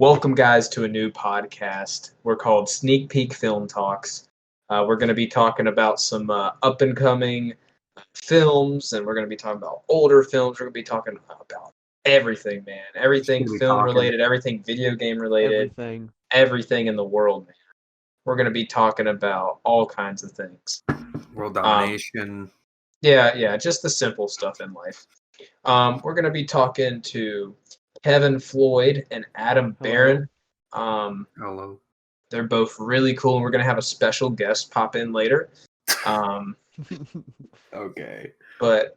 Welcome, guys, to a new podcast. We're called Sneak Peek Film Talks. We're going to be talking about some up-and-coming films, and we're going to be talking about older films. We're going to be talking about everything, man. Everything film-related, everything video game-related, everything in the world, man. We're going to be talking about all kinds of things. World domination. Yeah, just the simple stuff in life. We're going to be talking to Kevin Floyd and Adam Barron. Hello. They're both really cool, and we're going to have a special guest pop in later. Okay. But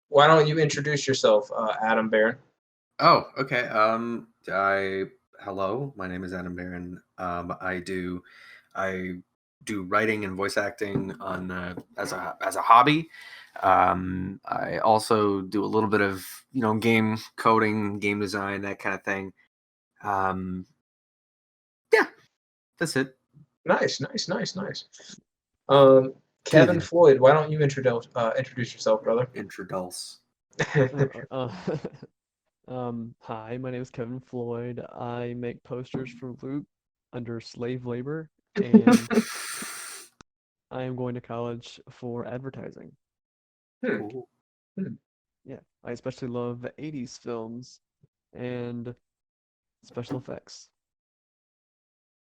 why don't you introduce yourself, Adam Barron? Oh, okay. Hello, my name is Adam Barron. I do writing and voice acting on as a hobby. I also do a little bit of game coding, game design, that kind of thing. Yeah, that's it. Nice. Kevin Floyd, why don't you introduce yourself, brother? Introduce. Hi, my name is Kevin Floyd. I make posters for Luke under slave labor, and I am going to college for advertising. Yeah, I especially love 80s films and special effects.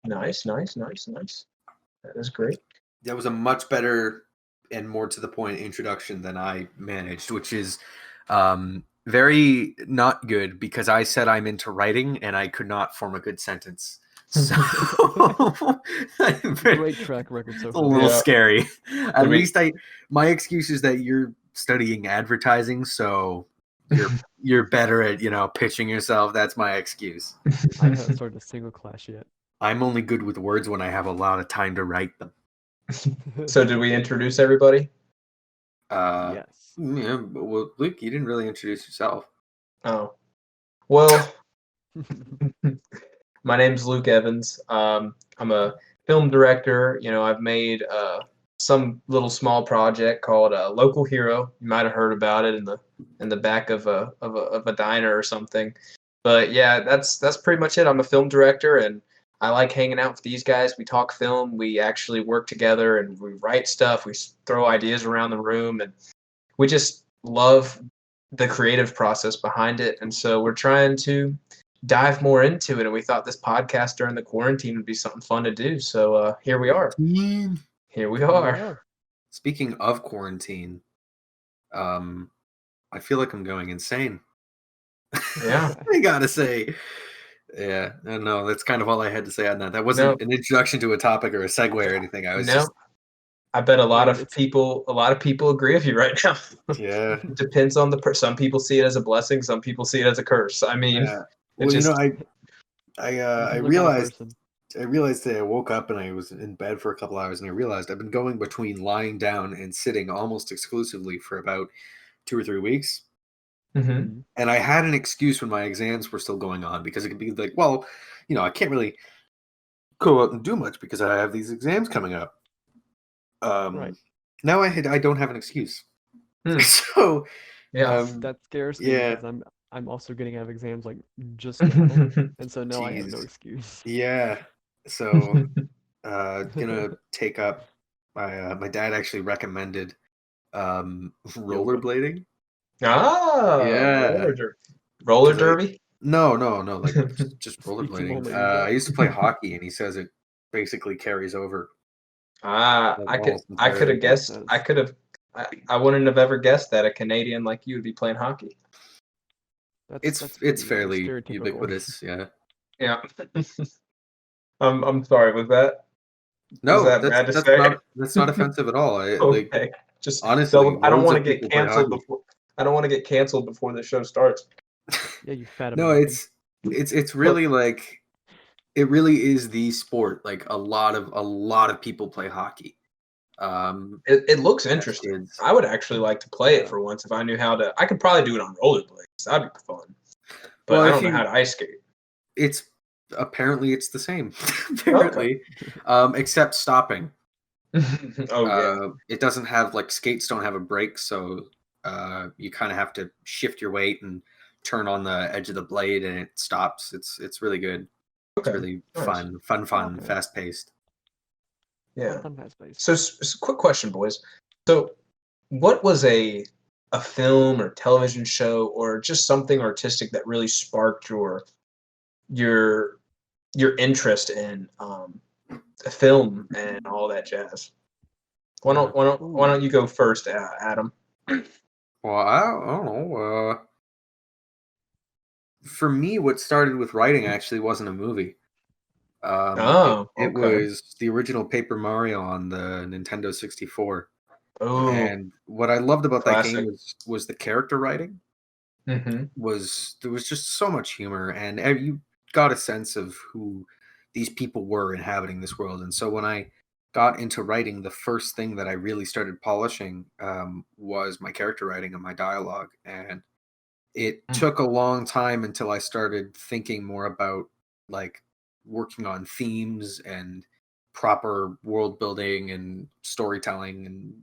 Nice. That is great. That was a much better and more to the point introduction than I managed, which is very not good because I said I'm into writing and I could not form a good sentence. So great track record so far. A little scary. At least my excuse is that you're studying advertising, so you're better at pitching yourself. That's my excuse. I haven't started a single class yet. I'm only good with words when I have a lot of time to write them. So did we introduce everybody? Yes. Yeah, well, Luke, you didn't really introduce yourself. Oh. Well, my name's Luke Evans. I'm a film director. I've made some little small project called Local Hero. You might have heard about it in the back of a diner or something. But yeah, that's pretty much it. I'm a film director, and I like hanging out with these guys. We talk film. We actually work together, and we write stuff. We throw ideas around the room, and we just love the creative process behind it. And so we're trying to dive more into it, and we thought this podcast during the quarantine would be something fun to do. So here we are. Here we are. Speaking of quarantine, I feel like I'm going insane. Yeah. I gotta say. Yeah, no, that's kind of all I had to say on that. That wasn't an introduction to a topic or a segue or anything. I bet a lot of people agree with you right now. Yeah. It depends on some people see it as a blessing, some people see it as a curse. I mean, I realized that I woke up and I was in bed for a couple hours, and I realized I've been going between lying down and sitting almost exclusively for about 2 or 3 weeks. Mm-hmm. And I had an excuse when my exams were still going on, because it could be like, well, I can't really go out and do much because I have these exams coming up. Right. Now I don't have an excuse. So yeah, that scares me because I'm also getting out of exams like just now, and so now I have no excuse. Yeah. So gonna take up my dad actually recommended rollerblading. Yeah. Roller derby? No, like just rollerblading. I used to play hockey, and he says it basically carries over. I could have guessed. I wouldn't have ever guessed that a Canadian like you would be playing hockey. It's fairly ubiquitous, yeah. Yeah. I'm sorry. Was that? No, was that bad to say? That's not offensive at all. Okay. Just honestly, I don't want to get canceled before. I don't want to get canceled before the show starts. Yeah, you fat. No, it's really like, it really is the sport. Like a lot of people play hockey. It looks interesting. I would actually like to play it for once if I knew how to. I could probably do it on rollerblades. That'd be fun. But I don't know how to ice skate. It's the same. Apparently, except stopping. It doesn't have, like, skates don't have a brake, so you kind of have to shift your weight and turn on the edge of the blade and it stops. It's really good. It's Okay. really Nice. fun, Okay. fast paced. Yeah. Fun fast paced. So, quick question, boys. So, what was a film or television show or just something artistic that really sparked your interest in film and all that jazz? Why don't you go first, Adam? Well, I don't know. For me, what started with writing actually wasn't a movie. Oh, It okay. was the original Paper Mario on the Nintendo 64. Oh, And what I loved about that classic. game was the character writing. Mm-hmm. There was just so much humor, and you got a sense of who these people were inhabiting this world. And so when I got into writing, the first thing that I really started polishing was my character writing and my dialogue. And it took a long time until I started thinking more about like working on themes and proper world building and storytelling and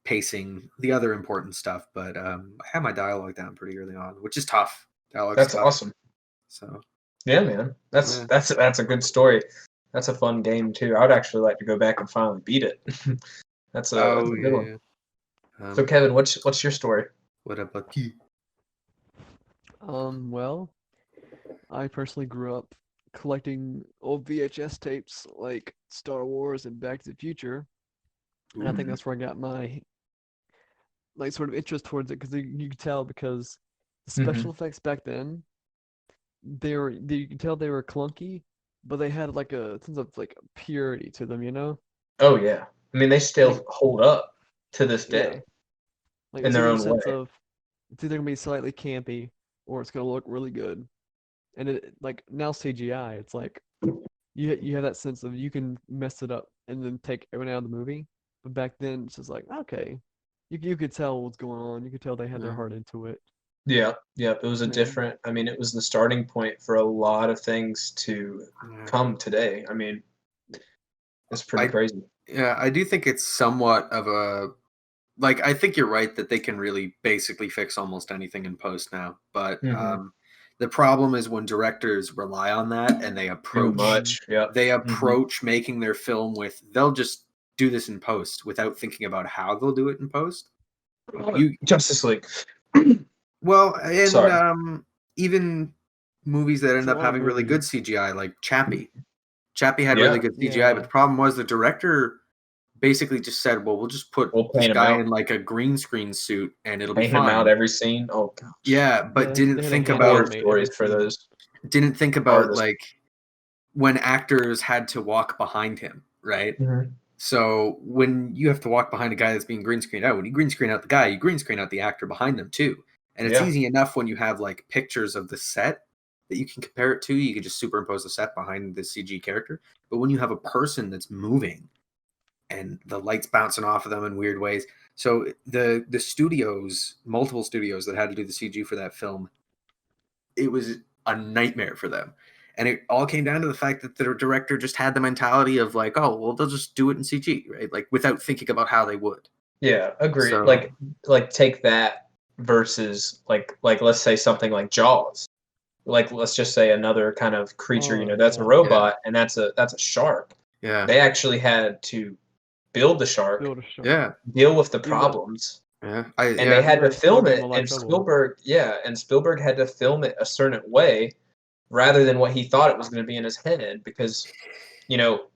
pacing, the other important stuff. But I had my dialogue down pretty early on, which is tough. Dialogue's That's tough. awesome. So Yeah, man. That's a good story. That's a fun game too. I would actually like to go back and finally beat it. That's a good one. So Kevin, what's your story? What about you? Well, I personally grew up collecting old VHS tapes like Star Wars and Back to the Future, and I think that's where I got my sort of interest towards it because you could tell because the special effects back then you could tell they were clunky, but they had like a sense of like purity to them, you know? Oh yeah. I mean, they still Like, hold up to this yeah. day Like in it's their either a own sense way. of it's either gonna be slightly campy or it's gonna look really good. And it like now CGI, it's like you have that sense of you can mess it up and then take everyone out of the movie. But back then it's just like, okay. You could tell what's going on. You could tell they had their heart into it. Yeah, yeah. It was a Yeah. different. I mean, it was the starting point for a lot of things to come today. I mean, it's pretty crazy. Yeah, I do think it's somewhat of a like I think you're right that they can really basically fix almost anything in post now. But the problem is when directors rely on that and they Too approach much. Yeah. making their film with they'll just do this in post without thinking about how they'll do it in post. Justice League. Well, and Sorry. even movies that end up having really good CGI, like Chappie. Chappie had really good CGI, but the problem was the director basically just said, "Well, we'll just put this guy in like a green screen suit, and it'll be Paint him fine." out every scene. Oh gosh. Yeah, but didn't think horror about stories for those. Didn't think about artists. like when actors had to walk behind him, right? So when you have to walk behind a guy that's being green screened out, when you green screen out the guy, you green screen out the actor behind them too. And it's easy enough when you have like pictures of the set that you can compare it to. You can just superimpose the set behind the CG character. But when you have a person that's moving and the lights bouncing off of them in weird ways. So the studios, multiple studios that had to do the CG for that film, it was a nightmare for them. And it all came down to the fact that the director just had the mentality of like, oh, well, they'll just do it in CG, right? Like without thinking about how they would. Yeah, agree. So, like take that versus like let's say something like Jaws. Like let's just say another kind of creature, that's a robot and that's a shark. Yeah. They actually had to build the shark. Yeah. Deal with the problems. Yeah. They had to film it and Spielberg had to film it a certain way rather than what he thought it was going to be in his head because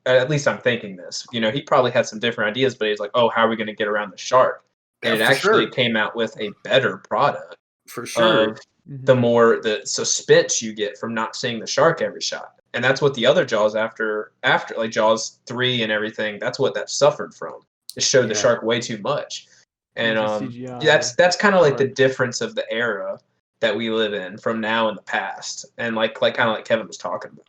at least I'm thinking this. He probably had some different ideas, but he's like, "Oh, how are we going to get around the shark?" And it actually came out with a better product. For sure. The more the suspense you get from not seeing the shark every shot. And that's what the other Jaws after like Jaws 3 and everything, that's what that suffered from. It showed the shark way too much. And that's kind of like the difference of the era that we live in from now and the past. And like kind of like Kevin was talking about.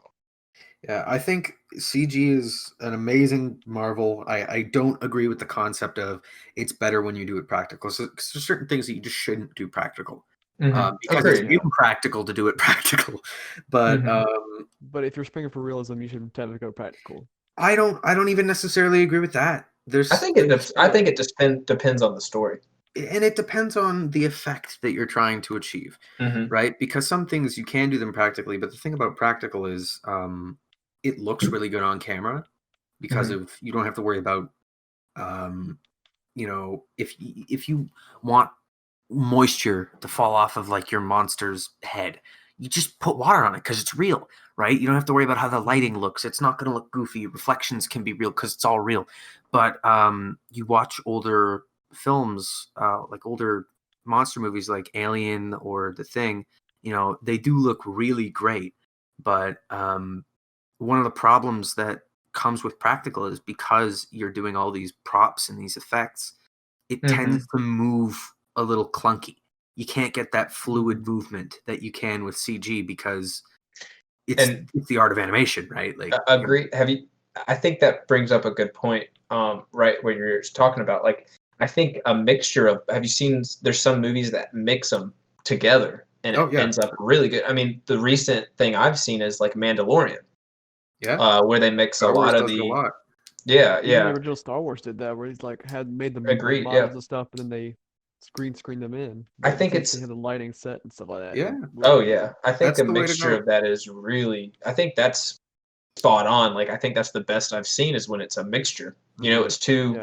Yeah, I think CG is an amazing marvel. I don't agree with the concept of it's better when you do it practical. So there's certain things that you just shouldn't do practical. Because it's impractical to do it practical. But but if you're springing for realism, you should have to go practical. I don't even necessarily agree with that. I think it depends on the story. and it depends on the effect that you're trying to achieve, right? Because some things you can do them practically, but the thing about practical is it looks really good on camera because of you don't have to worry about if you want moisture to fall off of like your monster's head, you just put water on it because it's real, right? You don't have to worry about how the lighting looks. It's not going to look goofy. Reflections can be real because it's all real. But you watch older films, like older monster movies like Alien or The Thing, they do look really great. But one of the problems that comes with practical is because you're doing all these props and these effects, it tends to move a little clunky. You can't get that fluid movement that you can with CG because it's the art of animation, right? Like, agree. I think that brings up a good point, right, when you're talking about, like, I think a mixture of, have you seen, there's some movies that mix them together and it ends up really good. I mean, the recent thing I've seen is like Mandalorian. Where they mix Star a lot Wars of does it a lot. Even the original Star Wars did that, where he's like made them like, Agreed, models and stuff, and then they screened them in. I think they had the lighting set and stuff like that. Yeah. Oh yeah, I think That's a the way to mixture go. of that is really. I think that's spot on. Like I think that's the best I've seen is when it's a mixture. It's two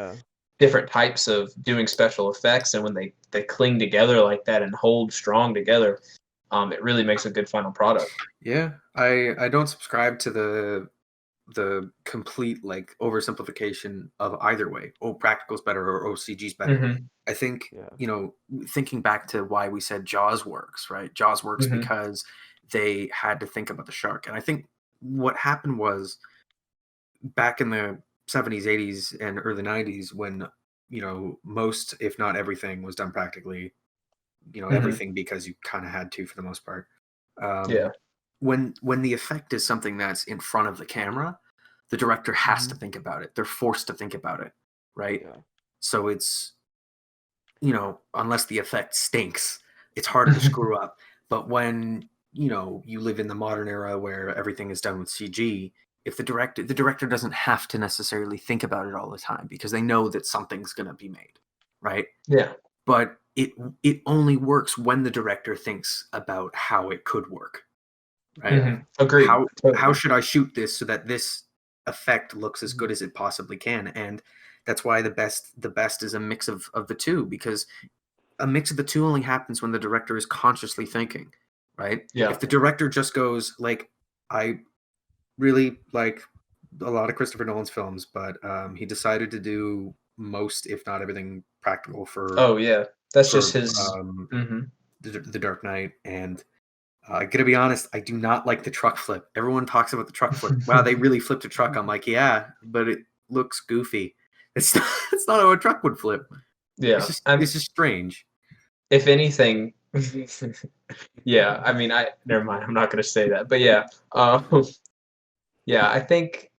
different types of doing special effects, and when they cling together like that and hold strong together, it really makes a good final product. Yeah, I don't subscribe to the complete like oversimplification of either way. Oh, practical's better or CG's better. I think thinking back to why we said Jaws works, right? Jaws works because they had to think about the shark, and I think what happened was back in the 70s, 80s, and early 90s when most, if not everything, was done practically. Everything because you kind of had to for the most part. When the effect is something that's in front of the camera, the director has to think about it. They're forced to think about it, right? So it's unless the effect stinks, it's harder to screw up. But when you live in the modern era where everything is done with CG, if the director doesn't have to necessarily think about it all the time because they know that something's going to be made, right? Yeah. But it only works when the director thinks about how it could work, right? Agreed. How should I shoot this so that this effect looks as good as it possibly can? And that's why the best is a mix of the two, because a mix of the two only happens when the director is consciously thinking, right? If the director just goes like, I really like a lot of Christopher Nolan's films, but he decided to do most, if not everything, practical for. Oh yeah, that's just his. The Dark Knight, and I gotta be honest, I do not like the truck flip. Everyone talks about the truck flip. Wow, they really flipped a truck. I'm like, yeah, but it looks goofy. It's not how a truck would flip. Yeah, it's just strange. If anything, yeah. I mean, never mind. I'm not gonna say that, but yeah. Yeah, I think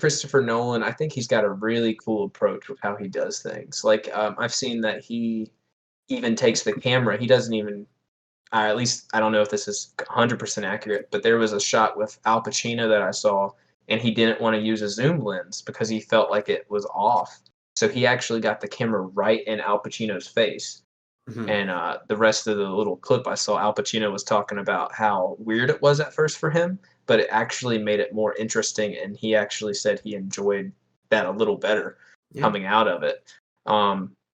Christopher Nolan, I think he's got a really cool approach with how he does things. Like I've seen that he even takes the camera. He doesn't even at least I don't know if this is 100% accurate, but there was a shot with Al Pacino that I saw and he didn't want to use a zoom lens because he felt like it was off. So he actually got the camera right in Al Pacino's face. And the rest of the little clip I saw, Al Pacino was talking about how weird it was at first for him, but it actually made it more interesting, and he actually said he enjoyed that a little better coming out of it.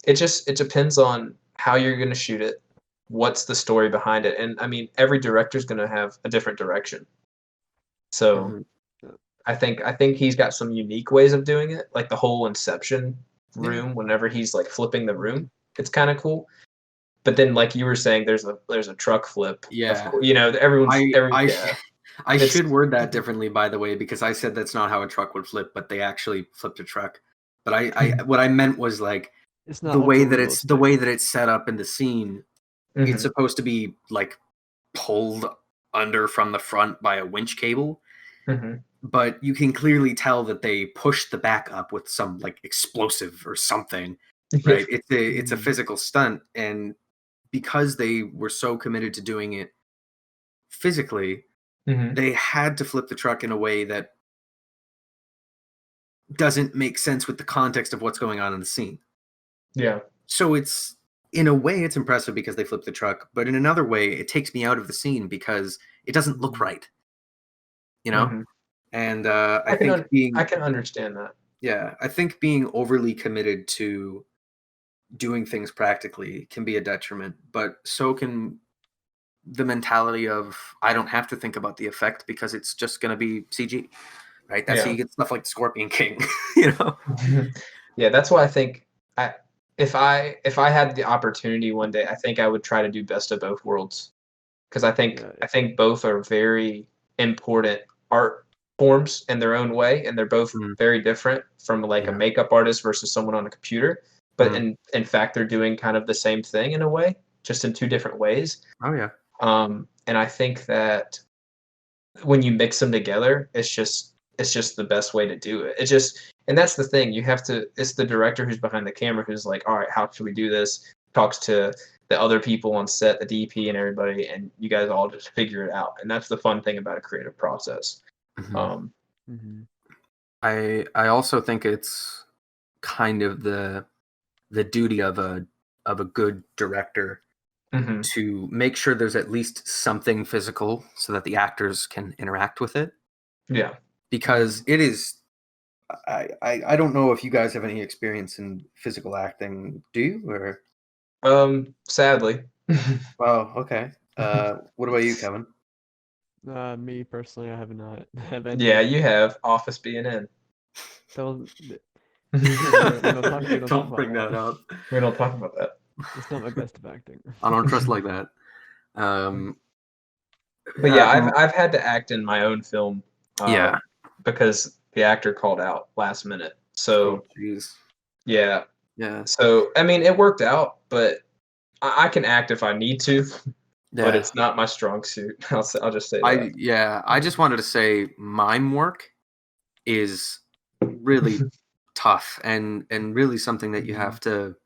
It depends on how you're going to shoot it, what's the story behind it, and I mean every director's going to have a different direction. So I think he's got some unique ways of doing it, like the whole Inception room. Whenever he's like flipping the room, it's kind of cool. But then, like you were saying, there's a truck flip. Yeah, I should word that differently, by the way, because I said that's not how a truck would flip, but they actually flipped a truck. But I what I meant was like the way that it's set up in the scene. It's supposed to be like pulled under from the front by a winch cable, but you can clearly tell that they pushed the back up with some like explosive or something. Right? It's a physical stunt, and because they were so committed to doing it physically, they had to flip the truck in a way that doesn't make sense with the context of what's going on in the scene. Yeah. So it's in a way, it's impressive because they flip the truck, but in another way, it takes me out of the scene because it doesn't look right, you know. Mhm. And I can I can understand that. I think being overly committed to doing things practically can be a detriment, but so can the mentality of I don't have to think about the effect because it's just going to be CG, right? That's how Yeah. you get stuff like Scorpion King, you know. Yeah, that's why I think I if I had the opportunity one day, I think I would try to do best of both worlds because Yeah. I think both are very important art forms in their own way, and they're both Mm, very different from like a yeah. makeup artist versus someone on a computer. But Mm. in fact, they're doing kind of the same thing in a way, just in two different ways. Oh yeah. And I think that when you mix them together, it's just the best way to do it. It just and that's the thing. You have to. It's the director who's behind the camera who's like, all right, how should we do this? Talks to the other people on set, the DP and everybody, and you guys all just figure it out. And that's the fun thing about a creative process. Mhm. Mm-hmm. I also think it's kind of the duty of a good director Mhm. to make sure there's at least something physical so that the actors can interact with it, Yeah. because it is I don't know if you guys have any experience in physical acting. Do you? Or Sadly. oh, okay. What about you, Kevin? Me personally, I have not have any. Yeah, you have Office being in. That was, we don't talk Don't about bring that that. up. We don't talk about that. It's not my best of acting. I don't trust like that. Um, But yeah, I've had to act in my own film yeah. because the actor called out last minute. Oh, So jeez. yeah, Yeah. so I mean it worked out, but I can act if I need to, but Yeah. it's not my strong suit. I'll just say that. I just wanted to say mime work is really tough and really something that you have to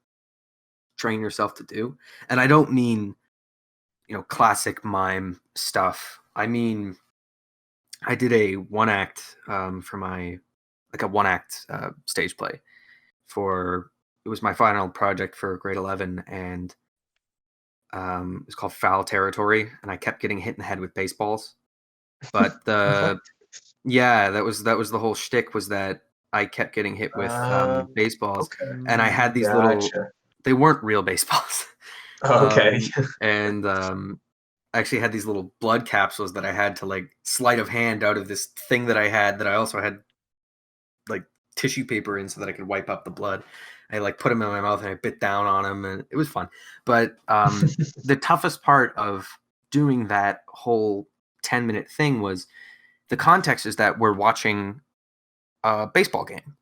train yourself to do. And I don't mean, classic mime stuff. I mean, I did a one act for my like a one act stage play for it was my final project for grade 11, and it's called Foul Territory, and I kept getting hit in the head with baseballs. But What? yeah, that was the whole shtick, was that I kept getting hit with baseballs, Okay. and I had these little. Gotcha. They weren't real baseballs, Okay. and I actually had these little blood capsules that I had to like sleight of hand out of this thing that I had, that I also had like tissue paper in so that I could wipe up the blood. I like put them in my mouth and I bit down on them, and it was fun. But the toughest part of doing that whole 10-minute thing was the context is that we're watching a baseball game.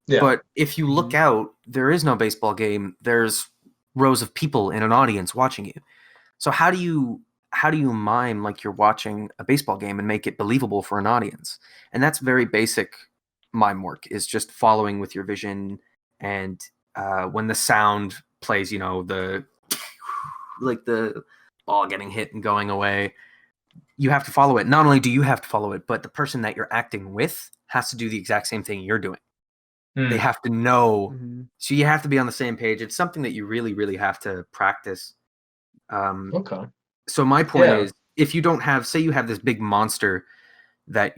Yeah. But if you look out, there is no baseball game. There's rows of people in an audience watching you. So how do you mime like you're watching a baseball game and make it believable for an audience? And that's very basic mime work, is just following with your vision. And when the sound plays, the ball getting hit and going away, you have to follow it. Not only do you have to follow it, but the person that you're acting with has to do the exact same thing you're doing. They Mm. have to know. Mm-hmm. So you have to be on the same page. It's something that you really, really have to practice. Okay. So my point Yeah. is, if you don't have, say you have this big monster that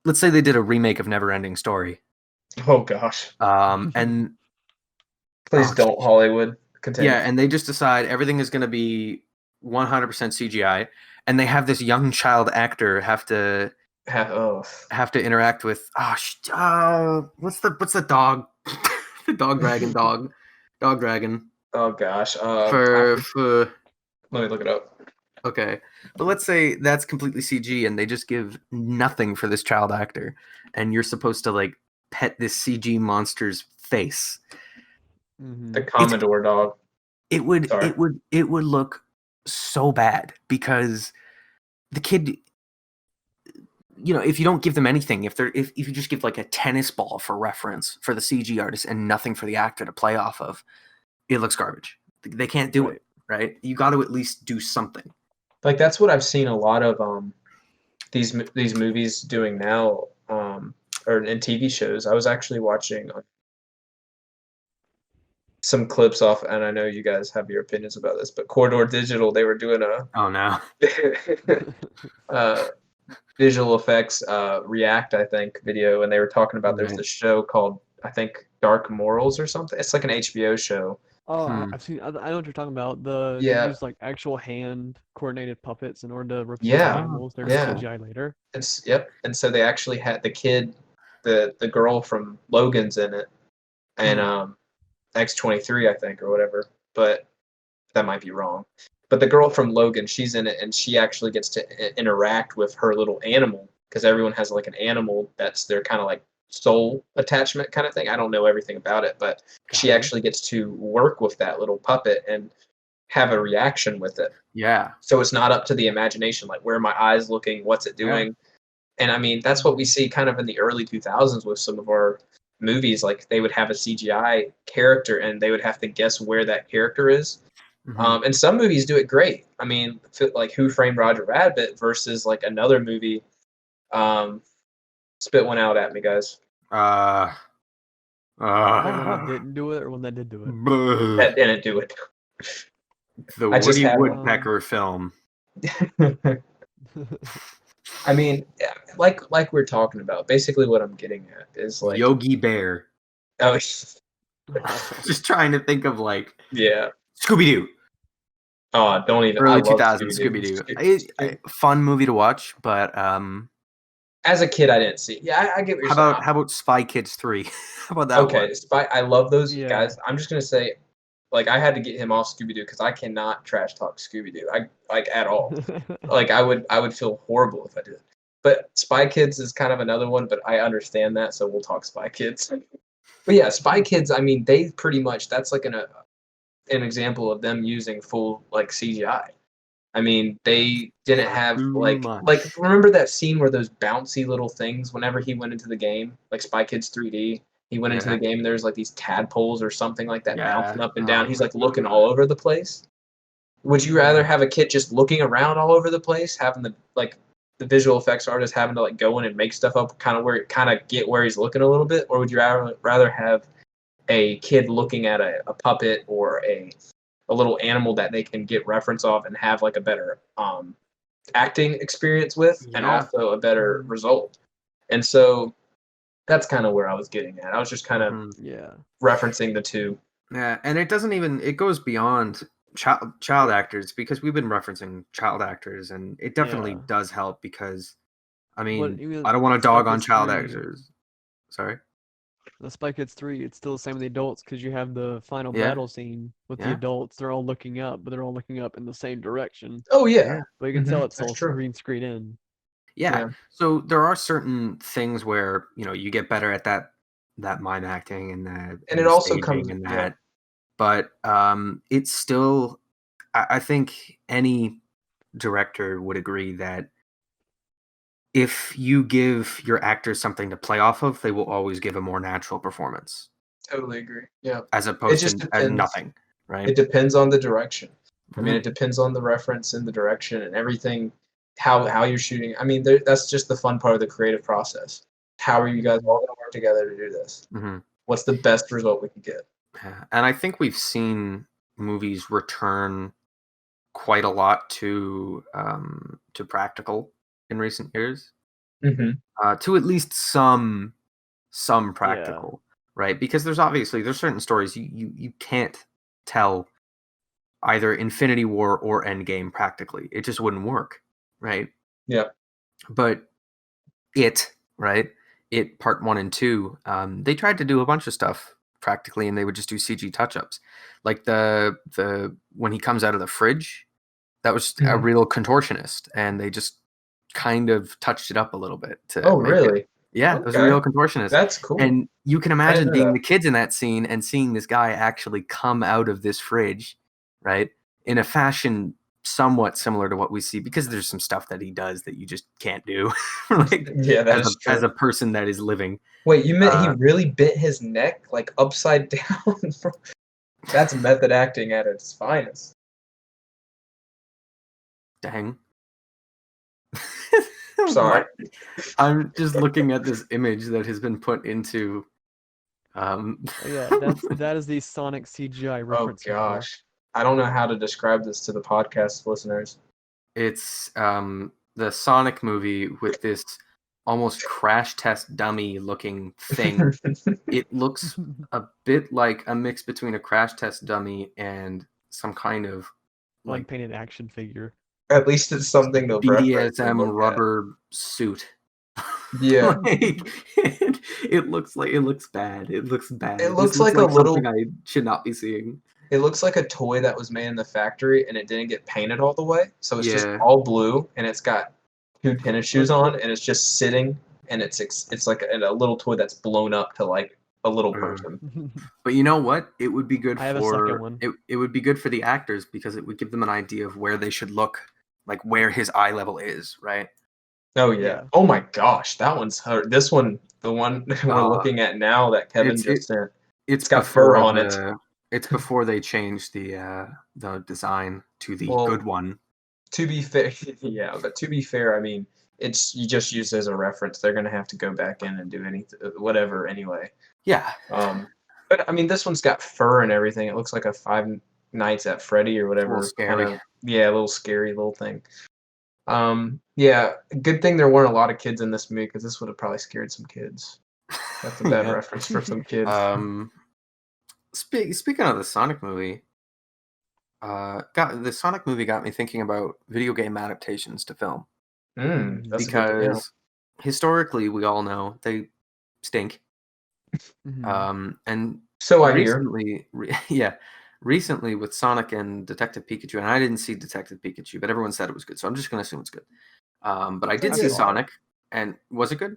let's say they did a remake of Neverending Story. Oh gosh. And Please oh, don't, Hollywood. Continue. yeah, and they just decide everything is going to be 100% CGI, and they have this young child actor have to Oh. interact with what's the dog the dog dragon Oh gosh. for Let me look it up. okay, but let's say that's completely CG and they just give nothing for this child actor, and you're supposed to like pet this CG monster's face. Mm-hmm. The Commodore dog. It would Sorry. it would look so bad because the kid, if you don't give them anything, if you just give like a tennis ball for reference for the CG artist and nothing for the actor to play off of, it looks garbage. They can't do it, right? You got to at least do something. Like that's what I've seen a lot of these movies doing now or in TV shows. I was actually watching some clips off, and I know you guys have your opinions about this, but Corridor Digital, they were doing a Oh no. uh, visual effects React, I think, video, and they were talking about there's Right. this show called, I think, Dark Morals or something. It's like an HBO show. Oh, Hmm. I've seen. I know what you're talking about. They Yeah, use like actual hand coordinated puppets in order to represent the yeah, animals. They're yeah. CGI later. Yep. And so they actually had the kid, the girl from Logan's in it, and X-23, I think, or whatever. But that might be wrong. But the girl from Logan, she's in it, and she actually gets to interact with her little animal because everyone has like an animal that's their kind of like soul attachment kind of thing. I don't know everything about it, but she Got it. actually gets to work with that little puppet and have a reaction with it. Yeah. So it's not up to the imagination, like where are my eyes looking, what's it doing? And I mean, that's what we see kind of in the early 2000s with some of our movies. Like they would have a CGI character and they would have to guess where that character is. Mhm. And some movies do it great. I mean, like Who Framed Roger Rabbit versus like another movie. Spit one out at me, guys. Uh. I don't know what Uh. didn't do it or when that did do it. That didn't do it. The I just Woody have. Woodpecker film. I mean, like we're talking about. Basically, what I'm getting at is like, Yogi Bear. oh, Just trying to think of like yeah. Scooby Doo. Oh, don't even. I Early love 2000s Scooby Scooby Doo. Doo. Fun movie to watch, but As a kid, I didn't see. Yeah, I get what you're saying. how about Spy Kids 3? How about that one? Okay, Spy. I love those Yeah. guys. I'm just gonna say, like, I had to get him off Scooby Doo because I cannot trash talk Scooby Doo. I like at all. Like, I would feel horrible if I did. But Spy Kids is kind of another one, but I understand that, so we'll talk Spy Kids. But yeah, Spy Kids. I mean, they pretty much that's like an example of them using full like CGI. I mean, they didn't have Too much. like remember that scene where those bouncy little things whenever he went into the game, like Spy Kids 3D, he went into Yeah. the game, there's like these tadpoles or something like that Yeah. bouncing up and Oh down. He's my like looking all over the place. Would you rather have a kid just looking around all over the place, having the visual effects artist having to like go in and make stuff up kind of get where he's looking a little bit, or would you rather have a kid looking at a puppet or a little animal that they can get reference of and have like a better acting experience with and Yeah. also a better result. And so that's kind of where I was getting at. I was just kind of Mhm. Yeah. referencing the two. Yeah, and it goes beyond child actors because we've been referencing child actors, and it definitely Yeah. does help because I But mean even I don't want to Spy dog on Kids child 3, actors. Sorry. the Spy Kids 3, it's still the same with the adults because you have the final Yeah. battle scene with the Yeah. adults. They're all looking up, but they're all looking up in the same direction. Oh yeah, Yeah. But you can tell it's that's all true. green screen in. Yeah. Yeah. So there are certain things where, you get better at that mime acting and And and it the also staging comes, and yeah. that. But it's still I think any director would agree that if you give your actors something to play off of, they will always give a more natural performance Totally agree. Yeah, as it opposed just to depends. nothing, right? It depends on the direction. I mean, Mhm. it depends on the reference and the direction and everything, how you're shooting. I mean, that's just the fun part of the creative process. How are you guys all going to work together to do this? Mhm. What's the best result we can get? Yeah. And I think we've seen movies return quite a lot to practical in recent years, Mm-hmm. to at least some Yeah. practical, right? Because there's certain stories you can't tell either Infinity War or Endgame practically. It just wouldn't work, right? Yeah. But right? It part 1 and 2, they tried to do a bunch of stuff practically, and they would just do CG touch-ups. Like the when he comes out of the fridge, that was a Mhm. real contortionist, and they just kind of touched it up a little bit to Oh, make it. really? Yeah, it was a Okay. real contortionist. That's cool. And you can I didn't imagine know being that. the kids in that scene and seeing this guy actually come out of this fridge, right? In a fashion somewhat similar to what we see, because there's some stuff that he does that you just can't do, like Yeah, that is as true. a person that is living. Wait, you meant he Uh, really bent his neck like upside down? That's method acting at its finest. Dang. Sorry. What? I'm just looking at this image that has been put into Oh, yeah, that is the Sonic CGI Oh reference circle. gosh, I don't know how to describe this to the podcast listeners. It's the Sonic movie with this almost crash test dummy looking thing. It looks a bit like a mix between a crash test dummy and some kind of like Unpainted action figure. At least it's something to reference and BDSM look at. rubber suit. Yeah. Like, it looks bad. It looks bad. It This looks like a something little. I should not be seeing. It looks like a toy that was made in the factory and it didn't get painted all the way, so it's just Yeah. all blue and it's got 2 tennis shoes Look- on and it's just sitting and it's like a little toy that's blown up to like a little person. But you know what? It would be good I have a second for one. it would be good for the actors because it would give them an idea of where they should look, like where his eye level is, right? Oh yeah. Yeah. Oh my gosh, that one's hurt. This one, the one we're looking at now that Kevin just sent. It's got fur before on it. It's before they changed the design to the Well, good one. To be fair, yeah, but to be fair, I mean, it's you just used as a reference. They're gonna have to go back in and do whatever anyway. Yeah. But I mean, this one's got fur and everything. It looks like a Five Nights at Freddy or whatever. It's a little scary. Yeah, a little scary little thing. Yeah, good thing there weren't a lot of kids in this movie because this would have probably scared some kids. That's a bad Yeah. reference for some kids. Speaking of the Sonic movie, the Sonic movie got me thinking about video game adaptations to film. That's a good thing, yeah. Because historically, we all know they stink. Mhm. And So I hear. recently with Sonic and Detective Pikachu, and I didn't see Detective Pikachu, but everyone said it was good, so I'm just gonna assume it's good. But I did see Yeah. Sonic, and was it good?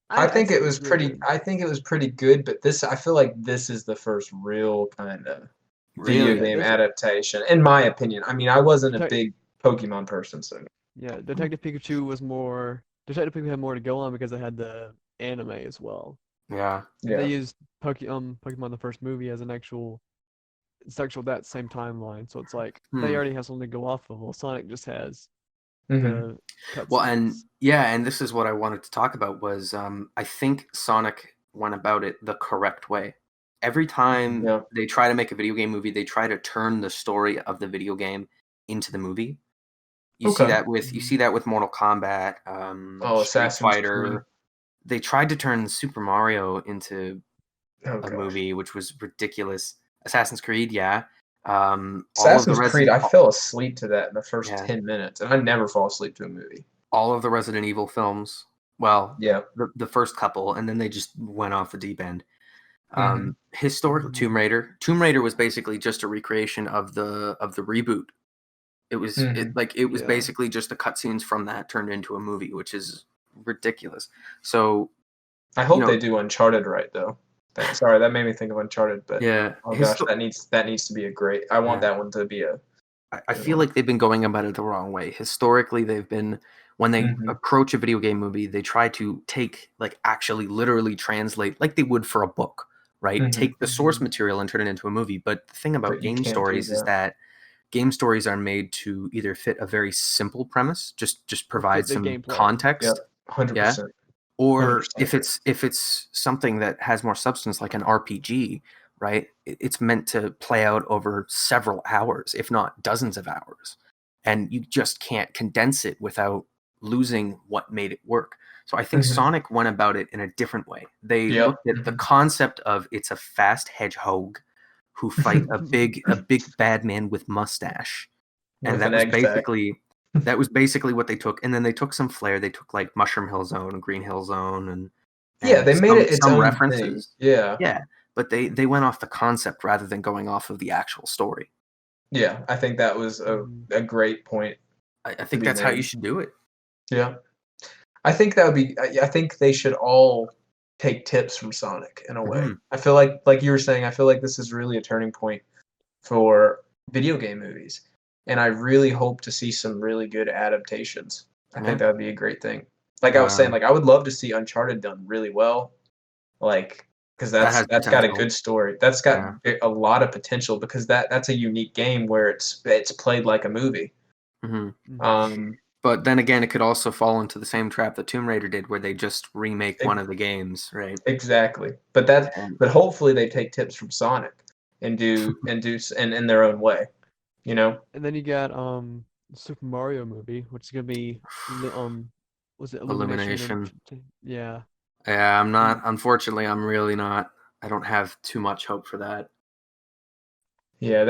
I think I'd it say was really pretty. good. I think it was pretty good, but I feel like this is the first real kind of video Really? Yeah, game there's a- adaptation, in my opinion. I mean, I wasn't a Detec- big Pokemon person, so Yeah, Detective Pikachu was more. Detective Pikachu had more to go on because they had the anime as well. Yeah. They yeah. used Pokemon the first movie as it's actual that same timeline, so it's like they already have something to go off of. Well, Sonic just has Mhm. the cutscenes. Well, and this is what I wanted to talk about was I think Sonic went about it the correct way. Every time Yeah. they try to make a video game movie, they try to turn the story of the video game into the movie. You see Okay. that with Mortal Kombat, Street Assassin's Fighter. Creed. They tried to turn Super Mario into Oh, a gosh. movie, which was ridiculous. Assassin's Creed, yeah. All of the Assassin's Creed, I fell asleep to that in the first Yeah. 10 minutes, and I never fall asleep to a movie. all of the Resident Evil films. Well, Yeah. the first couple, and then they just went off the deep end. Mhm. Historical Mhm. Tomb Raider. Tomb Raider was basically just a recreation of the reboot. It was Mhm. it was Yeah. basically just the cutscenes from that turned into a movie, which is ridiculous. So I hope know- they do Uncharted right, though. Sorry, that made me think of Uncharted, but yeah, oh gosh, that needs to be a great. I want Yeah. that one to be a. I feel like they've been going about it the wrong way. Historically, they've been when they Mhm. approach a video game movie, they try to take actually literally translate like they would for a book, right? Mhm. Take the source material and turn it into a movie. But the thing about But you game can't do stories is that. that game stories are made to either fit a very simple premise, just provide the some gameplay. context, 100%. or 100%. if it's something that has more substance like an RPG, right? It's meant to play out over several hours, if not dozens of hours, and you just can't condense it without losing what made it work. So I think Mhm. Sonic went about it in a different way. They Yep. looked at the Mhm. concept of it's a fast hedgehog who fight a big bad man with mustache, and With that an was egg sack. basically what they took. And then they took some flair. They took like Mushroom Hill Zone and Green Hill Zone and Yeah, they made it its some own references. thing. Yeah. Yeah, but they went off the concept rather than going off of the actual story. Yeah, I think that was a great point. I think be that's how made. you should do it. Yeah. I think that would be. I think they should all take tips from Sonic in a way. Mhm. I feel like you were saying, I feel like this is really a turning point for video game movies, and I really hope to see some really good adaptations. I think that would be a great thing. Like I was saying, like I would love to see Uncharted done really well, like because That has that's got a potential. good story. That's got a lot of potential because that's a unique game where it's played like a movie. Mhm. Um, But then again, it could also fall into the same trap that Tomb Raider did, where they just remake one of the games, right? Exactly. But And hopefully they take tips from Sonic and in their own way, you know? And then you got Super Mario movie, which is gonna be was it Illumination or Illumination. yeah. Yeah, I'm not. And Unfortunately, I'm really not. I don't have too much hope for that. Yeah,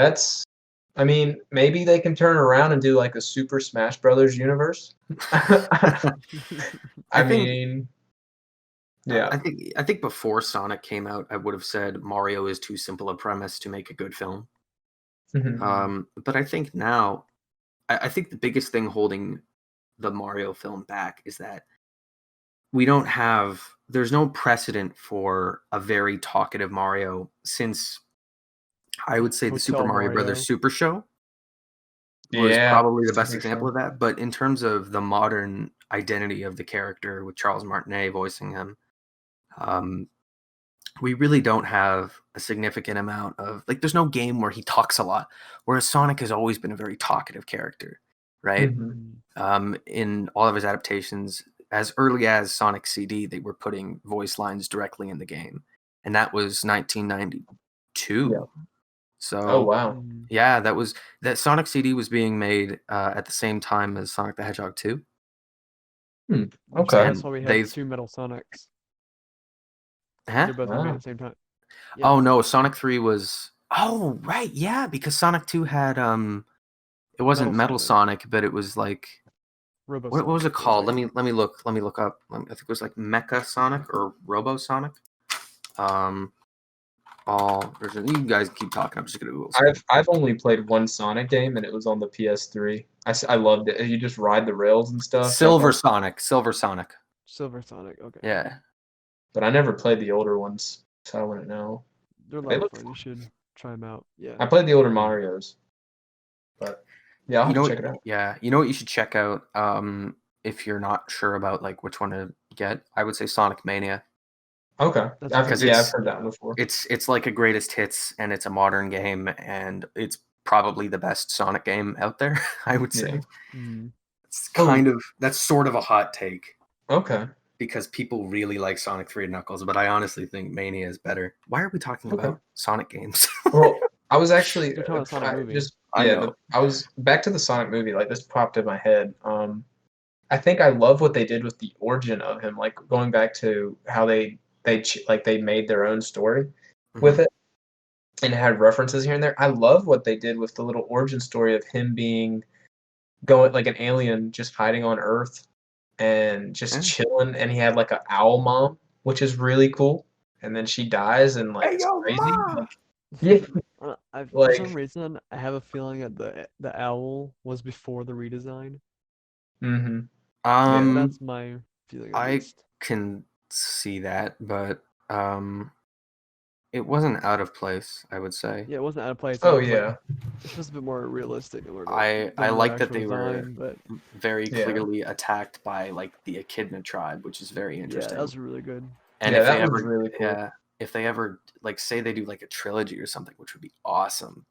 I mean, maybe they can turn around and do like a Super Smash Brothers universe. I I think. mean, yeah. I think before Sonic came out, I would have said Mario is too simple a premise to make a good film. Mhm. But I think now, I think the biggest thing holding the Mario film back is that there's no precedent for a very talkative Mario since I would say the Super Hotel Mario Mario. Brothers Super Show was Yeah, probably the best Super example Show. of that. But in terms of the modern identity of the character with Charles Martinet voicing him, um, we really don't have a significant amount of there's no game where he talks a lot, whereas Sonic has always been a very talkative character, right? Mhm. In all of his adaptations, as early as Sonic CD, they were putting voice lines directly in the game, and that was 1992. Yeah. Oh, So wow. Mhm. yeah, that Sonic CD was being made at the same time as Sonic the Hedgehog 2, Okay. That's and why we had they've two Metal Sonics. huh? They're both gonna be at Wow. the same time. Oh Yeah, no, Sonic 3 was right, yeah, because Sonic 2 had it wasn't Metal Metal Sonic, Sonic, but it was like Robo what was Sonic. it called? Let me look up. I think it was like Mecha Sonic or Robo Sonic. Um, all version. You guys keep talking. I'm just gonna Google something. I've only played one Sonic game, and it was on the PS3. I loved it. You just ride the rails and stuff. That's Silver all. Sonic. Silver Sonic. Silver Sonic. Okay, Yeah. But I never played the older ones, so I wouldn't know. they're a They lot of look fun. You fun. should try them out. Yeah. I played the older Marios, but yeah, I'll You have know to what? check it out. Yeah. You know what you should check out. If you're not sure about which one to get, I would say Sonic Mania Okay. That's a good because one. I've heard that one before. it's like a greatest hits and it's a modern game and it's probably the best Sonic game out there. I would Yeah. say. Mm. It's Oh, that's sort of a hot take okay. because people really like Sonic 3 and Knuckles, but I honestly think Mania is better. Why are we talking Okay. about Sonic games? Well, I was actually You're talking about Sonic movie. I know. I was back to the Sonic movie. Like this popped in my head. I think I love what they did with the origin of him, like going back to how they made their own story with Mhm. it and had references here and there. I love what they did with the little origin story of him being going like an alien just hiding on Earth and just Yeah. chilling, and he had like a owl mom, which is really cool. And then she dies, and like Hey it's yo, crazy. ma! Like, yeah, For some like reason, I have a feeling that the owl was before the redesign. hmm yeah. That's my feeling, at I least. can see that, but it wasn't out of place, I would say. Yeah, it wasn't out of place. Oh It was like yeah, it's supposed to be more realistic I than the like that actual they were design, but very yeah, clearly attacked by the Echidna tribe, which is very yeah, that interesting. was really good. And yeah. if they That was ever, really cool. yeah, if they ever say they do a trilogy or something, which would be awesome.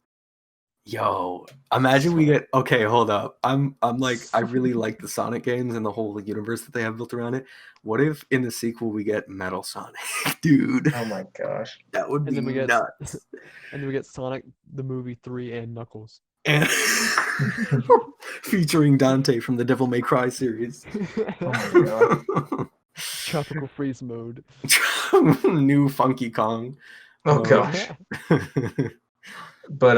Yo, imagine we get okay. Hold up, I'm like I really like the Sonic games and the whole universe that they have built around it. What if in the sequel we get Metal Sonic, dude? Oh my gosh. That would And be then we get nuts. and then we get Sonic the movie 3 and Knuckles. And featuring Dante from the Devil May Cry series. Oh my god. Tropical freeze mode. New Funky Kong. Oh gosh. But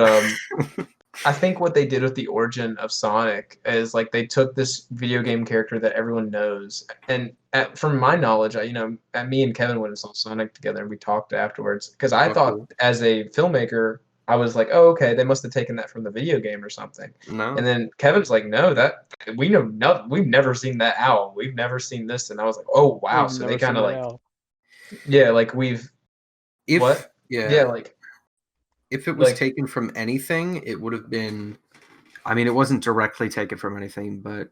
I think what they did with the origin of Sonic is like they took this video game character that everyone knows, and from my knowledge, me and Kevin went and saw Sonic together, and we talked afterwards because I Oh, thought cool. as a filmmaker, I was like, oh, okay, they must have taken that from the video game or something. No. And then Kevin's like, no, that we know nothing. We've never seen that owl. We've never seen this, and I was like, oh wow. We've So they never kind seen of that like, owl. yeah, like we've If what? Yeah, yeah, if it was like taken from anything, it would have been. I mean, it wasn't directly taken from anything, but